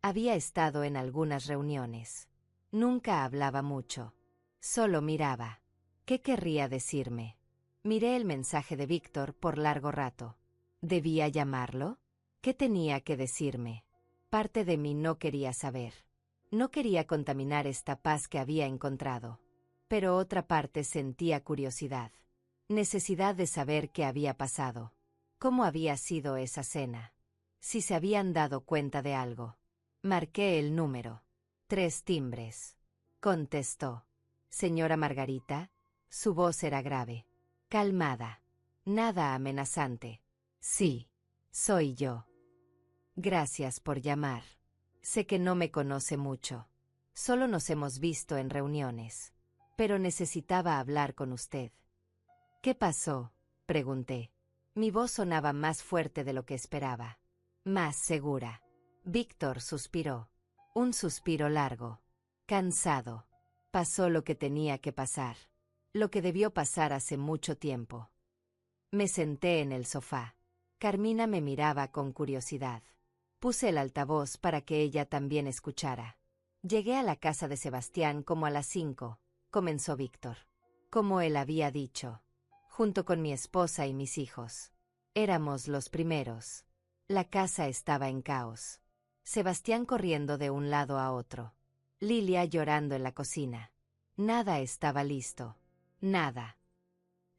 Había estado en algunas reuniones. Nunca hablaba mucho. Solo miraba. ¿Qué querría decirme? Miré el mensaje de Víctor por largo rato. ¿Debía llamarlo? ¿Qué tenía que decirme? Parte de mí no quería saber. No quería contaminar esta paz que había encontrado. Pero otra parte sentía curiosidad. Necesidad de saber qué había pasado. ¿Cómo había sido esa cena? Si se habían dado cuenta de algo. Marqué el número. 3 timbres. Contestó. Señora Margarita. Su voz era grave. Calmada. Nada amenazante. Sí. Soy yo. Gracias por llamar. Sé que no me conoce mucho. Solo nos hemos visto en reuniones. Pero necesitaba hablar con usted. ¿Qué pasó?, pregunté. Mi voz sonaba más fuerte de lo que esperaba. Más segura. Víctor suspiró. Un suspiro largo. Cansado. Pasó lo que tenía que pasar. Lo que debió pasar hace mucho tiempo. Me senté en el sofá. Carmina me miraba con curiosidad. Puse el altavoz para que ella también escuchara. Llegué a la casa de Sebastián como a las 5, comenzó Víctor. Como él había dicho. Junto con mi esposa y mis hijos. Éramos los primeros. La casa estaba en caos. Sebastián corriendo de un lado a otro. Lilia llorando en la cocina. Nada estaba listo. Nada.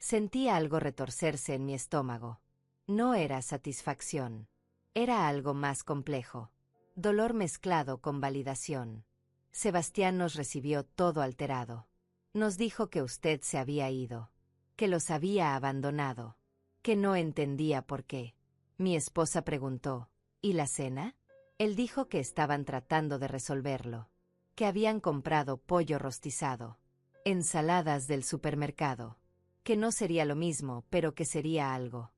Sentí algo retorcerse en mi estómago. No era satisfacción. Era algo más complejo. Dolor mezclado con validación. Sebastián nos recibió todo alterado. Nos dijo que usted se había ido. Que los había abandonado. Que no entendía por qué. Mi esposa preguntó, ¿y la cena? Él dijo que estaban tratando de resolverlo. Que habían comprado pollo rostizado. Ensaladas del supermercado. Que no sería lo mismo, pero que sería algo.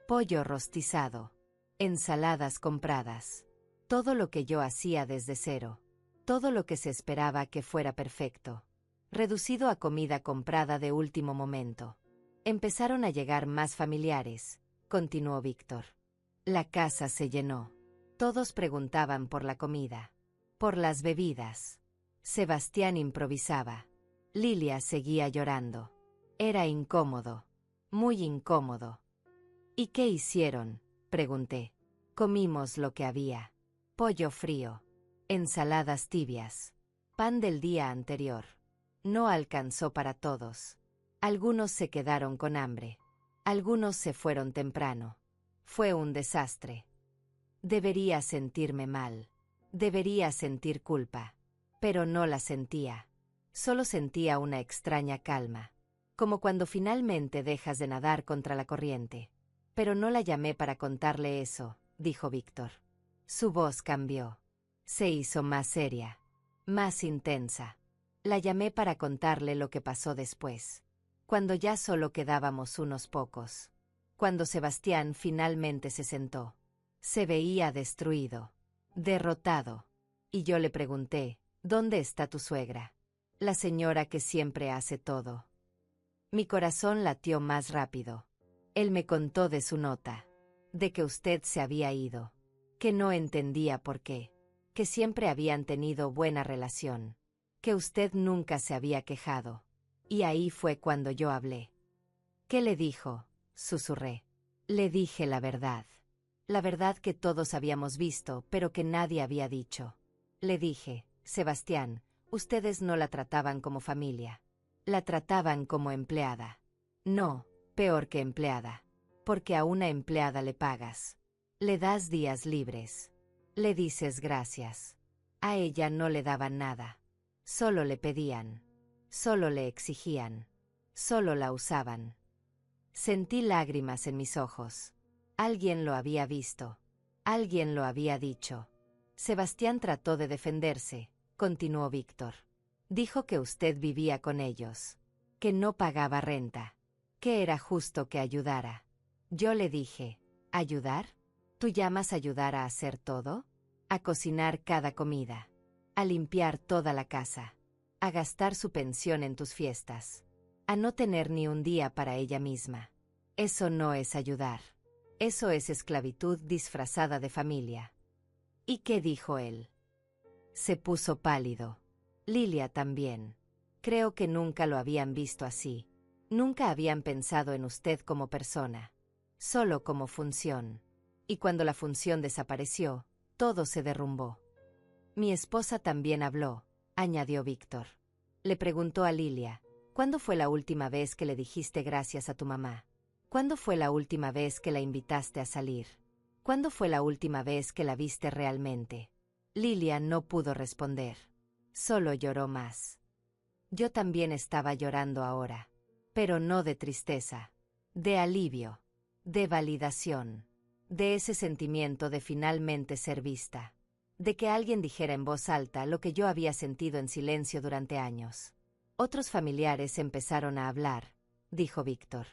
Pollo rostizado. Ensaladas compradas. Todo lo que yo hacía desde cero. Todo lo que se esperaba que fuera perfecto. Reducido a comida comprada de último momento. Empezaron a llegar más familiares, continuó Víctor. La casa se llenó. Todos preguntaban por la comida. Por las bebidas. Sebastián improvisaba. Lilia seguía llorando. Era incómodo. Muy incómodo. ¿Y qué hicieron?, pregunté. Comimos lo que había. Pollo frío. Ensaladas tibias. Pan del día anterior. No alcanzó para todos. Algunos se quedaron con hambre. Algunos se fueron temprano. Fue un desastre. Debería sentirme mal. Debería sentir culpa. Pero no la sentía. Solo sentía una extraña calma. Como cuando finalmente dejas de nadar contra la corriente. Pero no la llamé para contarle eso, dijo Víctor. Su voz cambió. Se hizo más seria. Más intensa. La llamé para contarle lo que pasó después. Cuando ya solo quedábamos unos pocos. Cuando Sebastián finalmente se sentó. Se veía destruido. Derrotado. Y yo le pregunté, ¿dónde está tu suegra? La señora que siempre hace todo. Mi corazón latió más rápido. Él me contó de su nota. De que usted se había ido. Que no entendía por qué. Que siempre habían tenido buena relación. Que usted nunca se había quejado. Y ahí fue cuando yo hablé. ¿Qué le dijo?, susurré. Le dije la verdad. La verdad que todos habíamos visto, pero que nadie había dicho. Le dije, Sebastián, ustedes no la trataban como familia. La trataban como empleada. No, peor que empleada. Porque a una empleada le pagas. Le das días libres. Le dices gracias. A ella no le daban nada. Solo le pedían. Solo le exigían. Solo la usaban. Sentí lágrimas en mis ojos. Alguien lo había visto. Alguien lo había dicho. Sebastián trató de defenderse, continuó Víctor. Dijo que usted vivía con ellos. Que no pagaba renta. Que era justo que ayudara. Yo le dije, ¿ayudar? ¿Tú llamas ayudar a hacer todo? A cocinar cada comida. A limpiar toda la casa. A gastar su pensión en tus fiestas. A no tener ni un día para ella misma. Eso no es ayudar. Eso es esclavitud disfrazada de familia. ¿Y qué dijo él? Se puso pálido. Lilia también. Creo que nunca lo habían visto así. Nunca habían pensado en usted como persona. Solo como función. Y cuando la función desapareció, todo se derrumbó. Mi esposa también habló, añadió Víctor. Le preguntó a Lilia, ¿cuándo fue la última vez que le dijiste gracias a tu mamá? ¿Cuándo fue la última vez que la invitaste a salir? ¿Cuándo fue la última vez que la viste realmente? Lilia no pudo responder. Solo lloró más. Yo también estaba llorando ahora. Pero no de tristeza. De alivio. De validación. De ese sentimiento de finalmente ser vista. De que alguien dijera en voz alta lo que yo había sentido en silencio durante años. Otros familiares empezaron a hablar, dijo Víctor.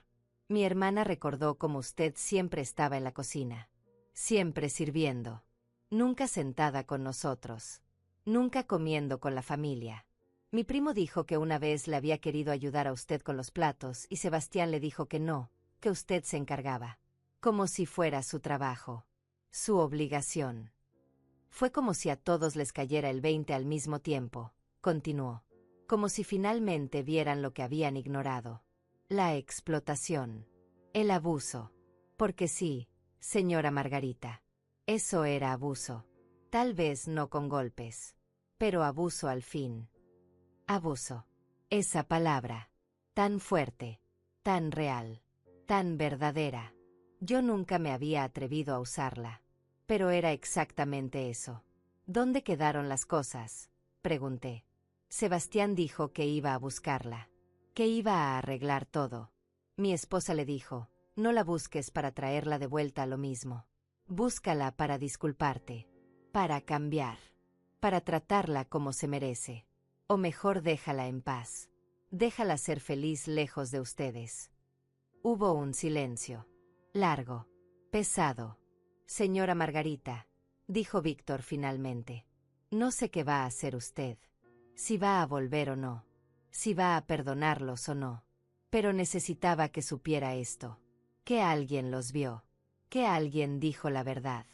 Mi hermana recordó cómo usted siempre estaba en la cocina. Siempre sirviendo. Nunca sentada con nosotros. Nunca comiendo con la familia. Mi primo dijo que una vez le había querido ayudar a usted con los platos y Sebastián le dijo que no, que usted se encargaba. Como si fuera su trabajo. Su obligación. Fue como si a todos les cayera el 20 al mismo tiempo, continuó. Como si finalmente vieran lo que habían ignorado. La explotación. El abuso. Porque sí, señora Margarita. Eso era abuso. Tal vez no con golpes. Pero abuso al fin. Abuso. Esa palabra. Tan fuerte. Tan real. Tan verdadera. Yo nunca me había atrevido a usarla. Pero era exactamente eso. ¿Dónde quedaron las cosas?, pregunté. Sebastián dijo que iba a buscarla. Que iba a arreglar todo. Mi esposa le dijo, no la busques para traerla de vuelta a lo mismo. Búscala para disculparte. Para cambiar. Para tratarla como se merece. O mejor déjala en paz. Déjala ser feliz lejos de ustedes. Hubo un silencio. Largo. Pesado. Señora Margarita, dijo Víctor finalmente. No sé qué va a hacer usted. Si va a volver o no. Si va a perdonarlos o no. Pero necesitaba que supiera esto. Que alguien los vio. Que alguien dijo la verdad.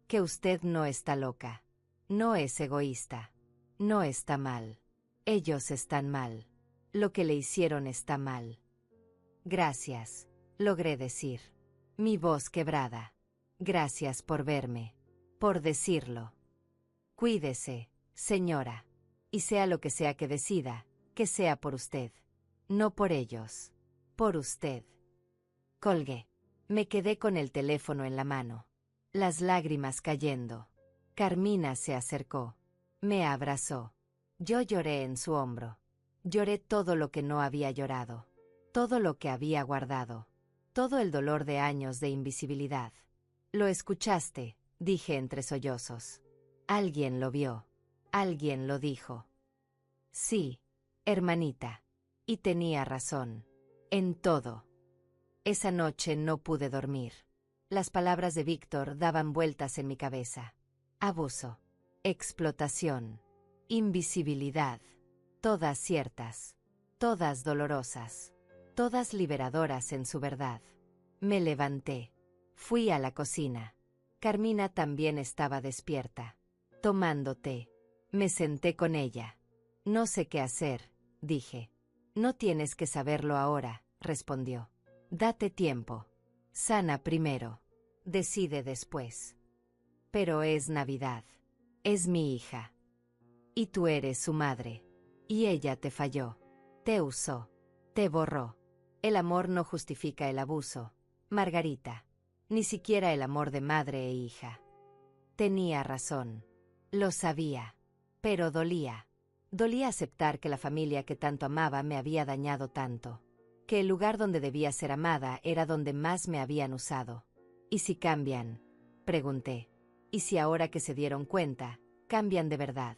Que usted no está loca. No es egoísta. No está mal. Ellos están mal. Lo que le hicieron está mal. Gracias, logré decir. Mi voz quebrada. Gracias por verme. Por decirlo. Cuídese, señora. Y sea lo que sea que decida, que sea por usted. No por ellos. Por usted. Colgué. Me quedé con el teléfono en la mano. Las lágrimas cayendo. Carmina se acercó. Me abrazó. Yo lloré en su hombro. Lloré todo lo que no había llorado. Todo lo que había guardado. Todo el dolor de años de invisibilidad. Lo escuchaste, dije entre sollozos. Alguien lo vio. Alguien lo dijo. Sí, hermanita. Y tenía razón. En todo. Esa noche no pude dormir. Las palabras de Víctor daban vueltas en mi cabeza. Abuso. Explotación. Invisibilidad. Todas ciertas. Todas dolorosas. Todas liberadoras en su verdad. Me levanté. Fui a la cocina. Carmina también estaba despierta. Tomando té. Me senté con ella. No sé qué hacer, dije. No tienes que saberlo ahora, respondió. Date tiempo. Sana primero. Decide después. Pero es Navidad. Es mi hija. Y tú eres su madre. Y ella te falló. Te usó. Te borró. El amor no justifica el abuso, Margarita. Ni siquiera el amor de madre e hija. Tenía razón. Lo sabía. Pero dolía. Dolía aceptar que la familia que tanto amaba me había dañado tanto. Que el lugar donde debía ser amada era donde más me habían usado. ¿Y si cambian?, pregunté. ¿Y si ahora que se dieron cuenta, cambian de verdad?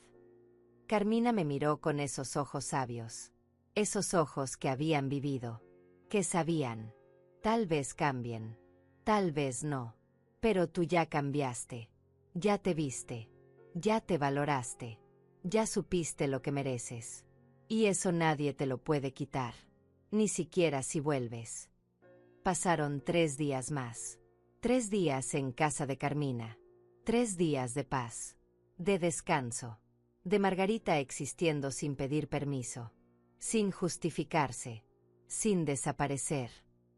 Carmina me miró con esos ojos sabios. Esos ojos que habían vivido. Que sabían. Tal vez cambien. Tal vez no. Pero tú ya cambiaste. Ya te viste. Ya te valoraste. Ya supiste lo que mereces. Y eso nadie te lo puede quitar. Ni siquiera si vuelves. Pasaron 3 días más. 3 días en casa de Carmina. 3 días de paz. De descanso. De Margarita existiendo sin pedir permiso. Sin justificarse. Sin desaparecer.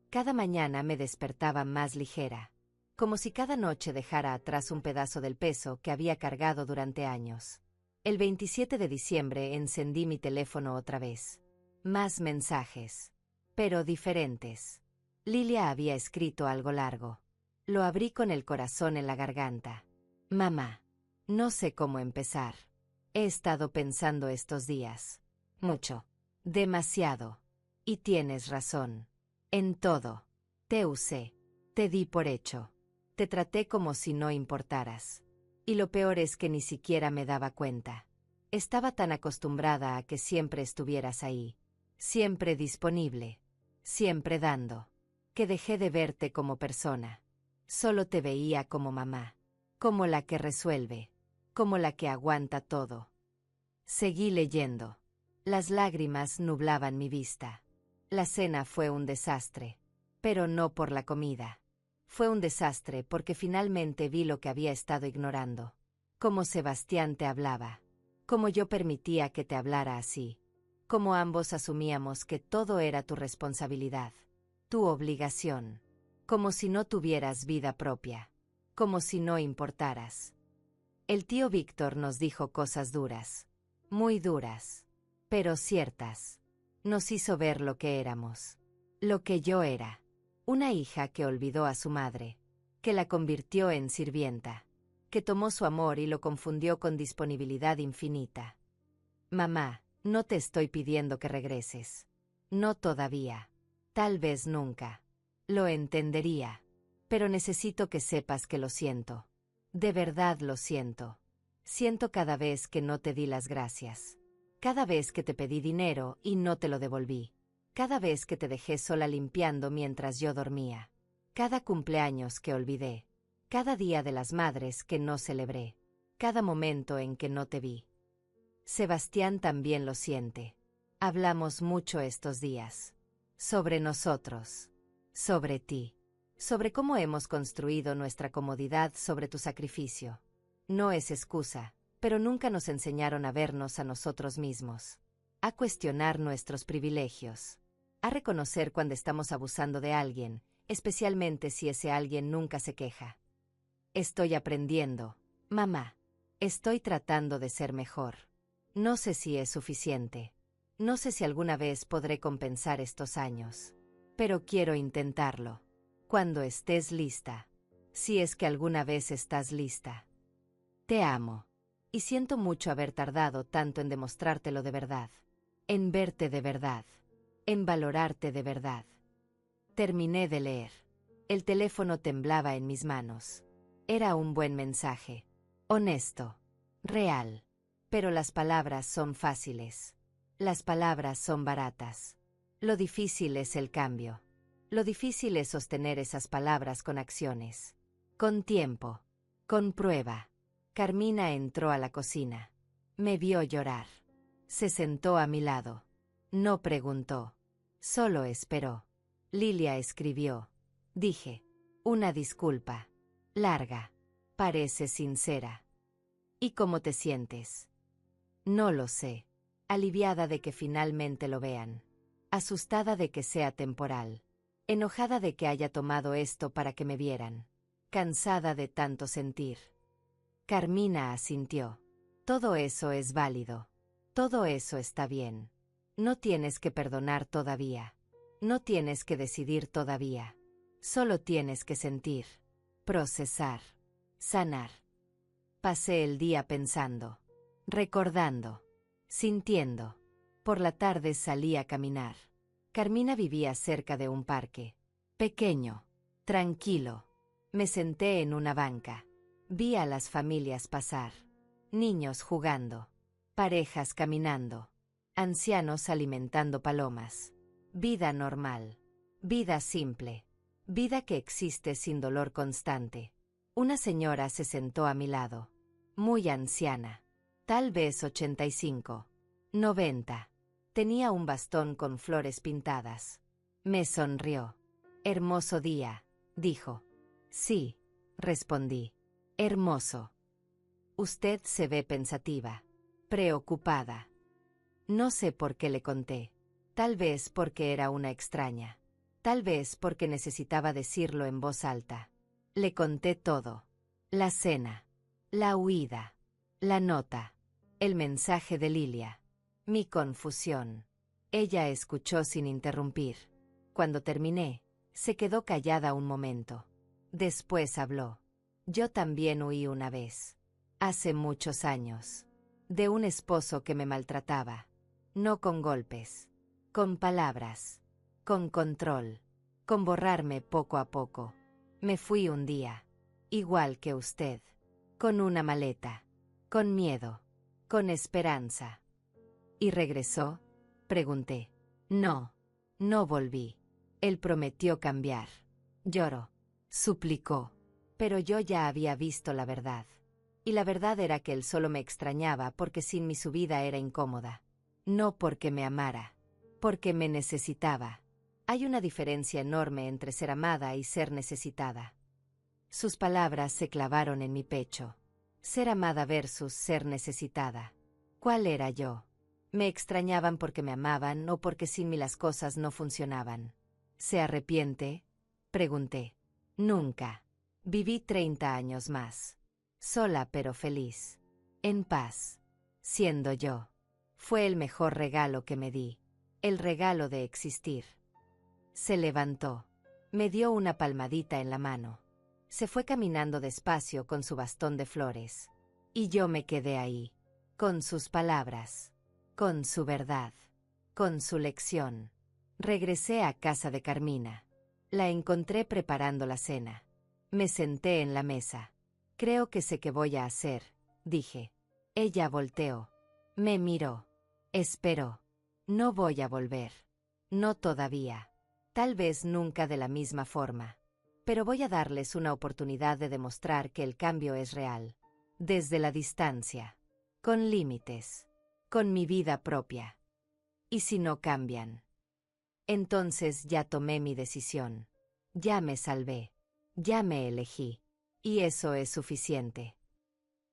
Cada mañana me despertaba más ligera. Como si cada noche dejara atrás un pedazo del peso que había cargado durante años. El 27 de diciembre encendí mi teléfono otra vez. Más mensajes. Pero diferentes. Lilia había escrito algo largo. Lo abrí con el corazón en la garganta. Mamá. No sé cómo empezar. He estado pensando estos días. Mucho. Demasiado. Y tienes razón. En todo. Te usé. Te di por hecho. Te traté como si no importaras. Y lo peor es que ni siquiera me daba cuenta. Estaba tan acostumbrada a que siempre estuvieras ahí. Siempre disponible. Siempre dando. Que dejé de verte como persona. Solo te veía como mamá. Como la que resuelve. Como la que aguanta todo. Seguí leyendo. Las lágrimas nublaban mi vista. La cena fue un desastre. Pero no por la comida. Fue un desastre porque finalmente vi lo que había estado ignorando. Cómo Sebastián te hablaba. Cómo yo permitía que te hablara así. Cómo ambos asumíamos que todo era tu responsabilidad. Tu obligación. Como si no tuvieras vida propia. Como si no importaras. El tío Víctor nos dijo cosas duras. Muy duras. Pero ciertas. Nos hizo ver lo que éramos. Lo que yo era. Una hija que olvidó a su madre. Que la convirtió en sirvienta. Que tomó su amor y lo confundió con disponibilidad infinita. Mamá, no te estoy pidiendo que regreses. No todavía. Tal vez nunca. Lo entendería. Pero necesito que sepas que lo siento. De verdad lo siento. Siento cada vez que no te di las gracias. Cada vez que te pedí dinero y no te lo devolví. Cada vez que te dejé sola limpiando mientras yo dormía. Cada cumpleaños que olvidé. Cada día de las madres que no celebré. Cada momento en que no te vi. Sebastián también lo siente. Hablamos mucho estos días. Sobre nosotros. Sobre ti. Sobre cómo hemos construido nuestra comodidad sobre tu sacrificio. No es excusa, pero nunca nos enseñaron a vernos a nosotros mismos. A cuestionar nuestros privilegios. A reconocer cuando estamos abusando de alguien, especialmente si ese alguien nunca se queja. Estoy aprendiendo, mamá. Estoy tratando de ser mejor. No sé si es suficiente. No sé si alguna vez podré compensar estos años. Pero quiero intentarlo. Cuando estés lista. Si es que alguna vez estás lista. Te amo. Y siento mucho haber tardado tanto en demostrártelo de verdad. En verte de verdad. En valorarte de verdad. Terminé de leer. El teléfono temblaba en mis manos. Era un buen mensaje. Honesto. Real. Pero las palabras son fáciles. Las palabras son baratas. Lo difícil es el cambio. Lo difícil es sostener esas palabras con acciones. Con tiempo. Con prueba. Carmina entró a la cocina. Me vio llorar. Se sentó a mi lado. No preguntó. Solo esperó. Lilia escribió. Dije. Una disculpa. Larga. Parece sincera. ¿Y cómo te sientes? No lo sé. Aliviada de que finalmente lo vean. Asustada de que sea temporal. Enojada de que haya tomado esto para que me vieran. Cansada de tanto sentir. Carmina asintió. Todo eso es válido. Todo eso está bien. No tienes que perdonar todavía. No tienes que decidir todavía. Solo tienes que sentir. Procesar. Sanar. Pasé el día pensando. Recordando. Sintiendo. Por la tarde salí a caminar. Carmina vivía cerca de un parque. Pequeño. Tranquilo. Me senté en una banca. Vi a las familias pasar. Niños jugando. Parejas caminando. Ancianos alimentando palomas. Vida normal. Vida simple. Vida que existe sin dolor constante. Una señora se sentó a mi lado. Muy anciana. Tal vez 85. 90. Tenía un bastón con flores pintadas. Me sonrió. Hermoso día, dijo. Sí, respondí. Hermoso. Usted se ve pensativa. Preocupada. No sé por qué le conté. Tal vez porque era una extraña. Tal vez porque necesitaba decirlo en voz alta. Le conté todo. La cena. La huida. La nota. El mensaje de Lilia. Mi confusión. Ella escuchó sin interrumpir. Cuando terminé, se quedó callada un momento. Después habló. Yo también huí una vez. Hace muchos años. De un esposo que me maltrataba. No con golpes. Con palabras. Con control. Con borrarme poco a poco. Me fui un día. Igual que usted. Con una maleta. Con miedo. Con esperanza. ¿Y regresó? Pregunté. No. No volví. Él prometió cambiar. Lloró. Suplicó. Pero yo ya había visto la verdad. Y la verdad era que él solo me extrañaba porque sin mí su vida era incómoda. No porque me amara. Porque me necesitaba. Hay una diferencia enorme entre ser amada y ser necesitada. Sus palabras se clavaron en mi pecho. Ser amada versus ser necesitada. ¿Cuál era yo? ¿Me extrañaban porque me amaban o porque sin mí las cosas no funcionaban? ¿Se arrepiente? Pregunté. Nunca. Viví 30 años más. Sola pero feliz. En paz. Siendo yo. Fue el mejor regalo que me di. El regalo de existir. Se levantó. Me dio una palmadita en la mano. Se fue caminando despacio con su bastón de flores. Y yo me quedé ahí. Con sus palabras. Con su verdad. Con su lección. Regresé a casa de Carmina. La encontré preparando la cena. Me senté en la mesa. Creo que sé qué voy a hacer, dije. Ella volteó. Me miró. Esperó. No voy a volver. No todavía. Tal vez nunca de la misma forma. Pero voy a darles una oportunidad de demostrar que el cambio es real. Desde la distancia. Con límites. Con mi vida propia. ¿Y si no cambian? Entonces ya tomé mi decisión. Ya me salvé. Ya me elegí. Y eso es suficiente.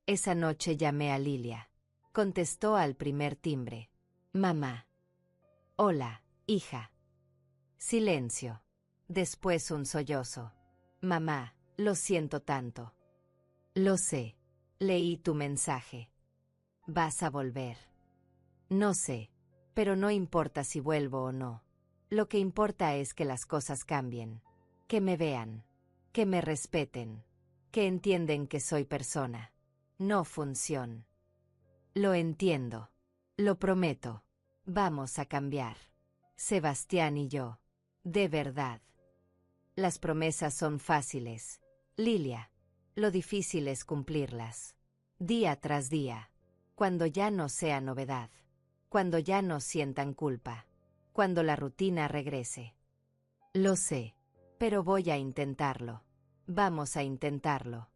Esa noche llamé a Lilia. Contestó al primer timbre. Mamá. Hola, hija. Silencio. Después un sollozo. Mamá, lo siento tanto. Lo sé. Leí tu mensaje. ¿Vas a volver? No sé. Pero no importa si vuelvo o no. Lo que importa es que las cosas cambien. Que me vean. Que me respeten. Que entienden que soy persona. No función. Lo entiendo. Lo prometo. Vamos a cambiar. Sebastián y yo. De verdad. Las promesas son fáciles, Lilia. Lo difícil es cumplirlas. Día tras día. Cuando ya no sea novedad. Cuando ya no sientan culpa. Cuando la rutina regrese. Lo sé. Pero voy a intentarlo. Vamos a intentarlo.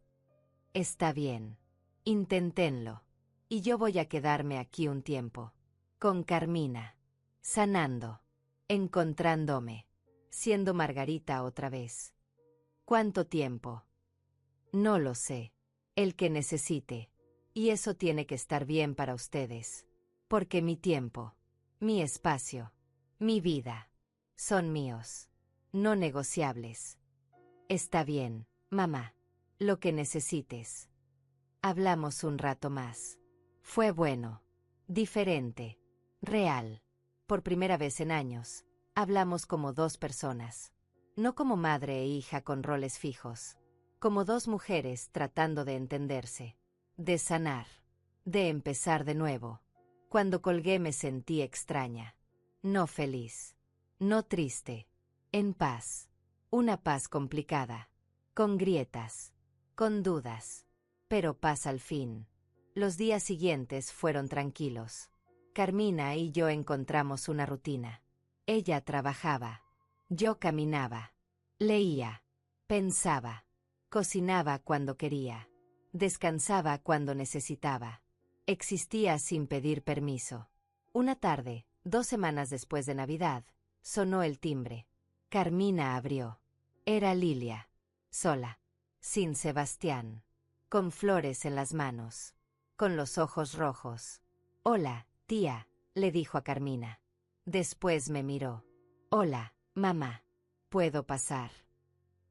Está bien. Inténtenlo. Y yo voy a quedarme aquí un tiempo. Con Carmina. Sanando. Encontrándome. Siendo Margarita otra vez. ¿Cuánto tiempo? No lo sé. El que necesite. Y eso tiene que estar bien para ustedes. Porque mi tiempo, mi espacio, mi vida, son míos. No negociables. Está bien, mamá. Lo que necesites. Hablamos un rato más. Fue bueno. Diferente. Real. Por primera vez en años. Hablamos como dos personas. No como madre e hija con roles fijos. Como dos mujeres tratando de entenderse. De sanar. De empezar de nuevo. Cuando colgué me sentí extraña. No feliz. No triste. En paz. Una paz complicada. Con grietas. Con dudas. Pero paz al fin. Los días siguientes fueron tranquilos. Carmina y yo encontramos una rutina. Ella trabajaba. Yo caminaba. Leía. Pensaba. Cocinaba cuando quería. Descansaba cuando necesitaba. Existía sin pedir permiso. Una tarde, 2 semanas después de Navidad, sonó el timbre. Carmina abrió. Era Lilia. Sola. Sin Sebastián. Con flores en las manos. Con los ojos rojos. Hola, tía, le dijo a Carmina. Después me miró. Hola, mamá. ¿Puedo pasar?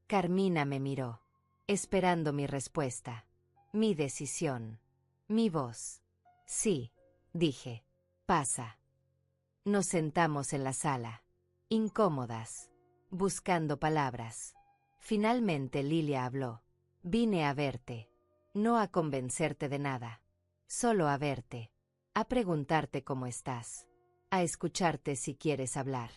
Carmina me miró. Esperando mi respuesta. Mi decisión. Mi voz. Sí, dije. Pasa. Nos sentamos en la sala. Incómodas. Buscando palabras. Finalmente Lilia habló. Vine a verte. No a convencerte de nada. Solo a verte. A preguntarte cómo estás. A escucharte si quieres hablar.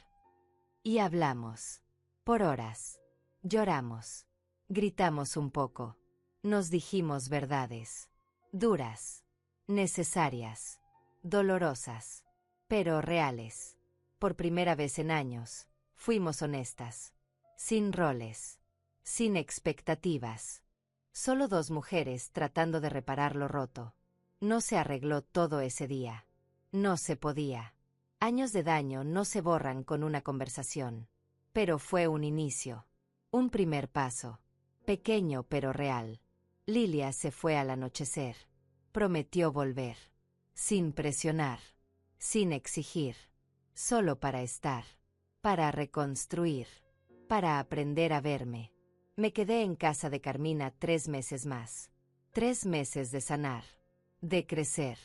Y hablamos. Por horas. Lloramos. Gritamos un poco. Nos dijimos verdades. Duras. Necesarias. Dolorosas. Pero reales. Por primera vez en años, fuimos honestas. Sin roles. Sin expectativas. Solo dos mujeres tratando de reparar lo roto. No se arregló todo ese día. No se podía. Años de daño no se borran con una conversación. Pero fue un inicio. Un primer paso. Pequeño pero real. Lilia se fue al anochecer. Prometió volver. Sin presionar. Sin exigir. Solo para estar. Para reconstruir. Para aprender a verme. Me quedé en casa de Carmina 3 meses más. 3 meses de sanar. De crecer.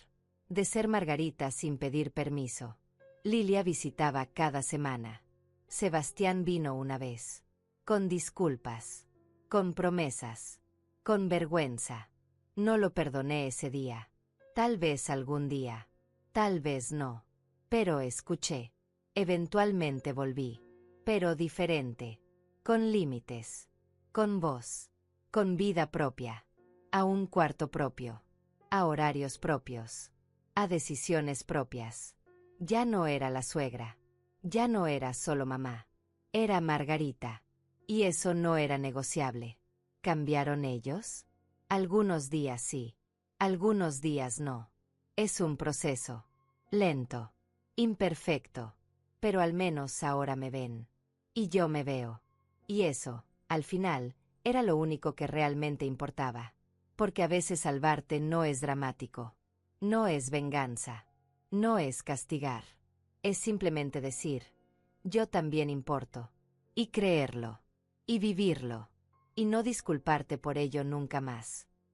De ser Margarita sin pedir permiso. Lilia visitaba cada semana. Sebastián vino una vez. Con disculpas. Con promesas. Con vergüenza. No lo perdoné ese día. Tal vez algún día. Tal vez no. Pero escuché. Eventualmente volví. Pero diferente. Con límites. Con voz. Con vida propia. A un cuarto propio. A horarios propios. A decisiones propias. Ya no era la suegra. Ya no era solo mamá. Era Margarita. Y eso no era negociable. ¿Cambiaron ellos? Algunos días sí. Algunos días no. Es un proceso. Lento. Imperfecto. Pero al menos ahora me ven. Y yo me veo. Y eso, al final, era lo único que realmente importaba. Porque a veces salvarte no es dramático. No es venganza. No es castigar. Es simplemente decir, yo también importo. Y creerlo. Y vivirlo. Y no disculparte por ello nunca más.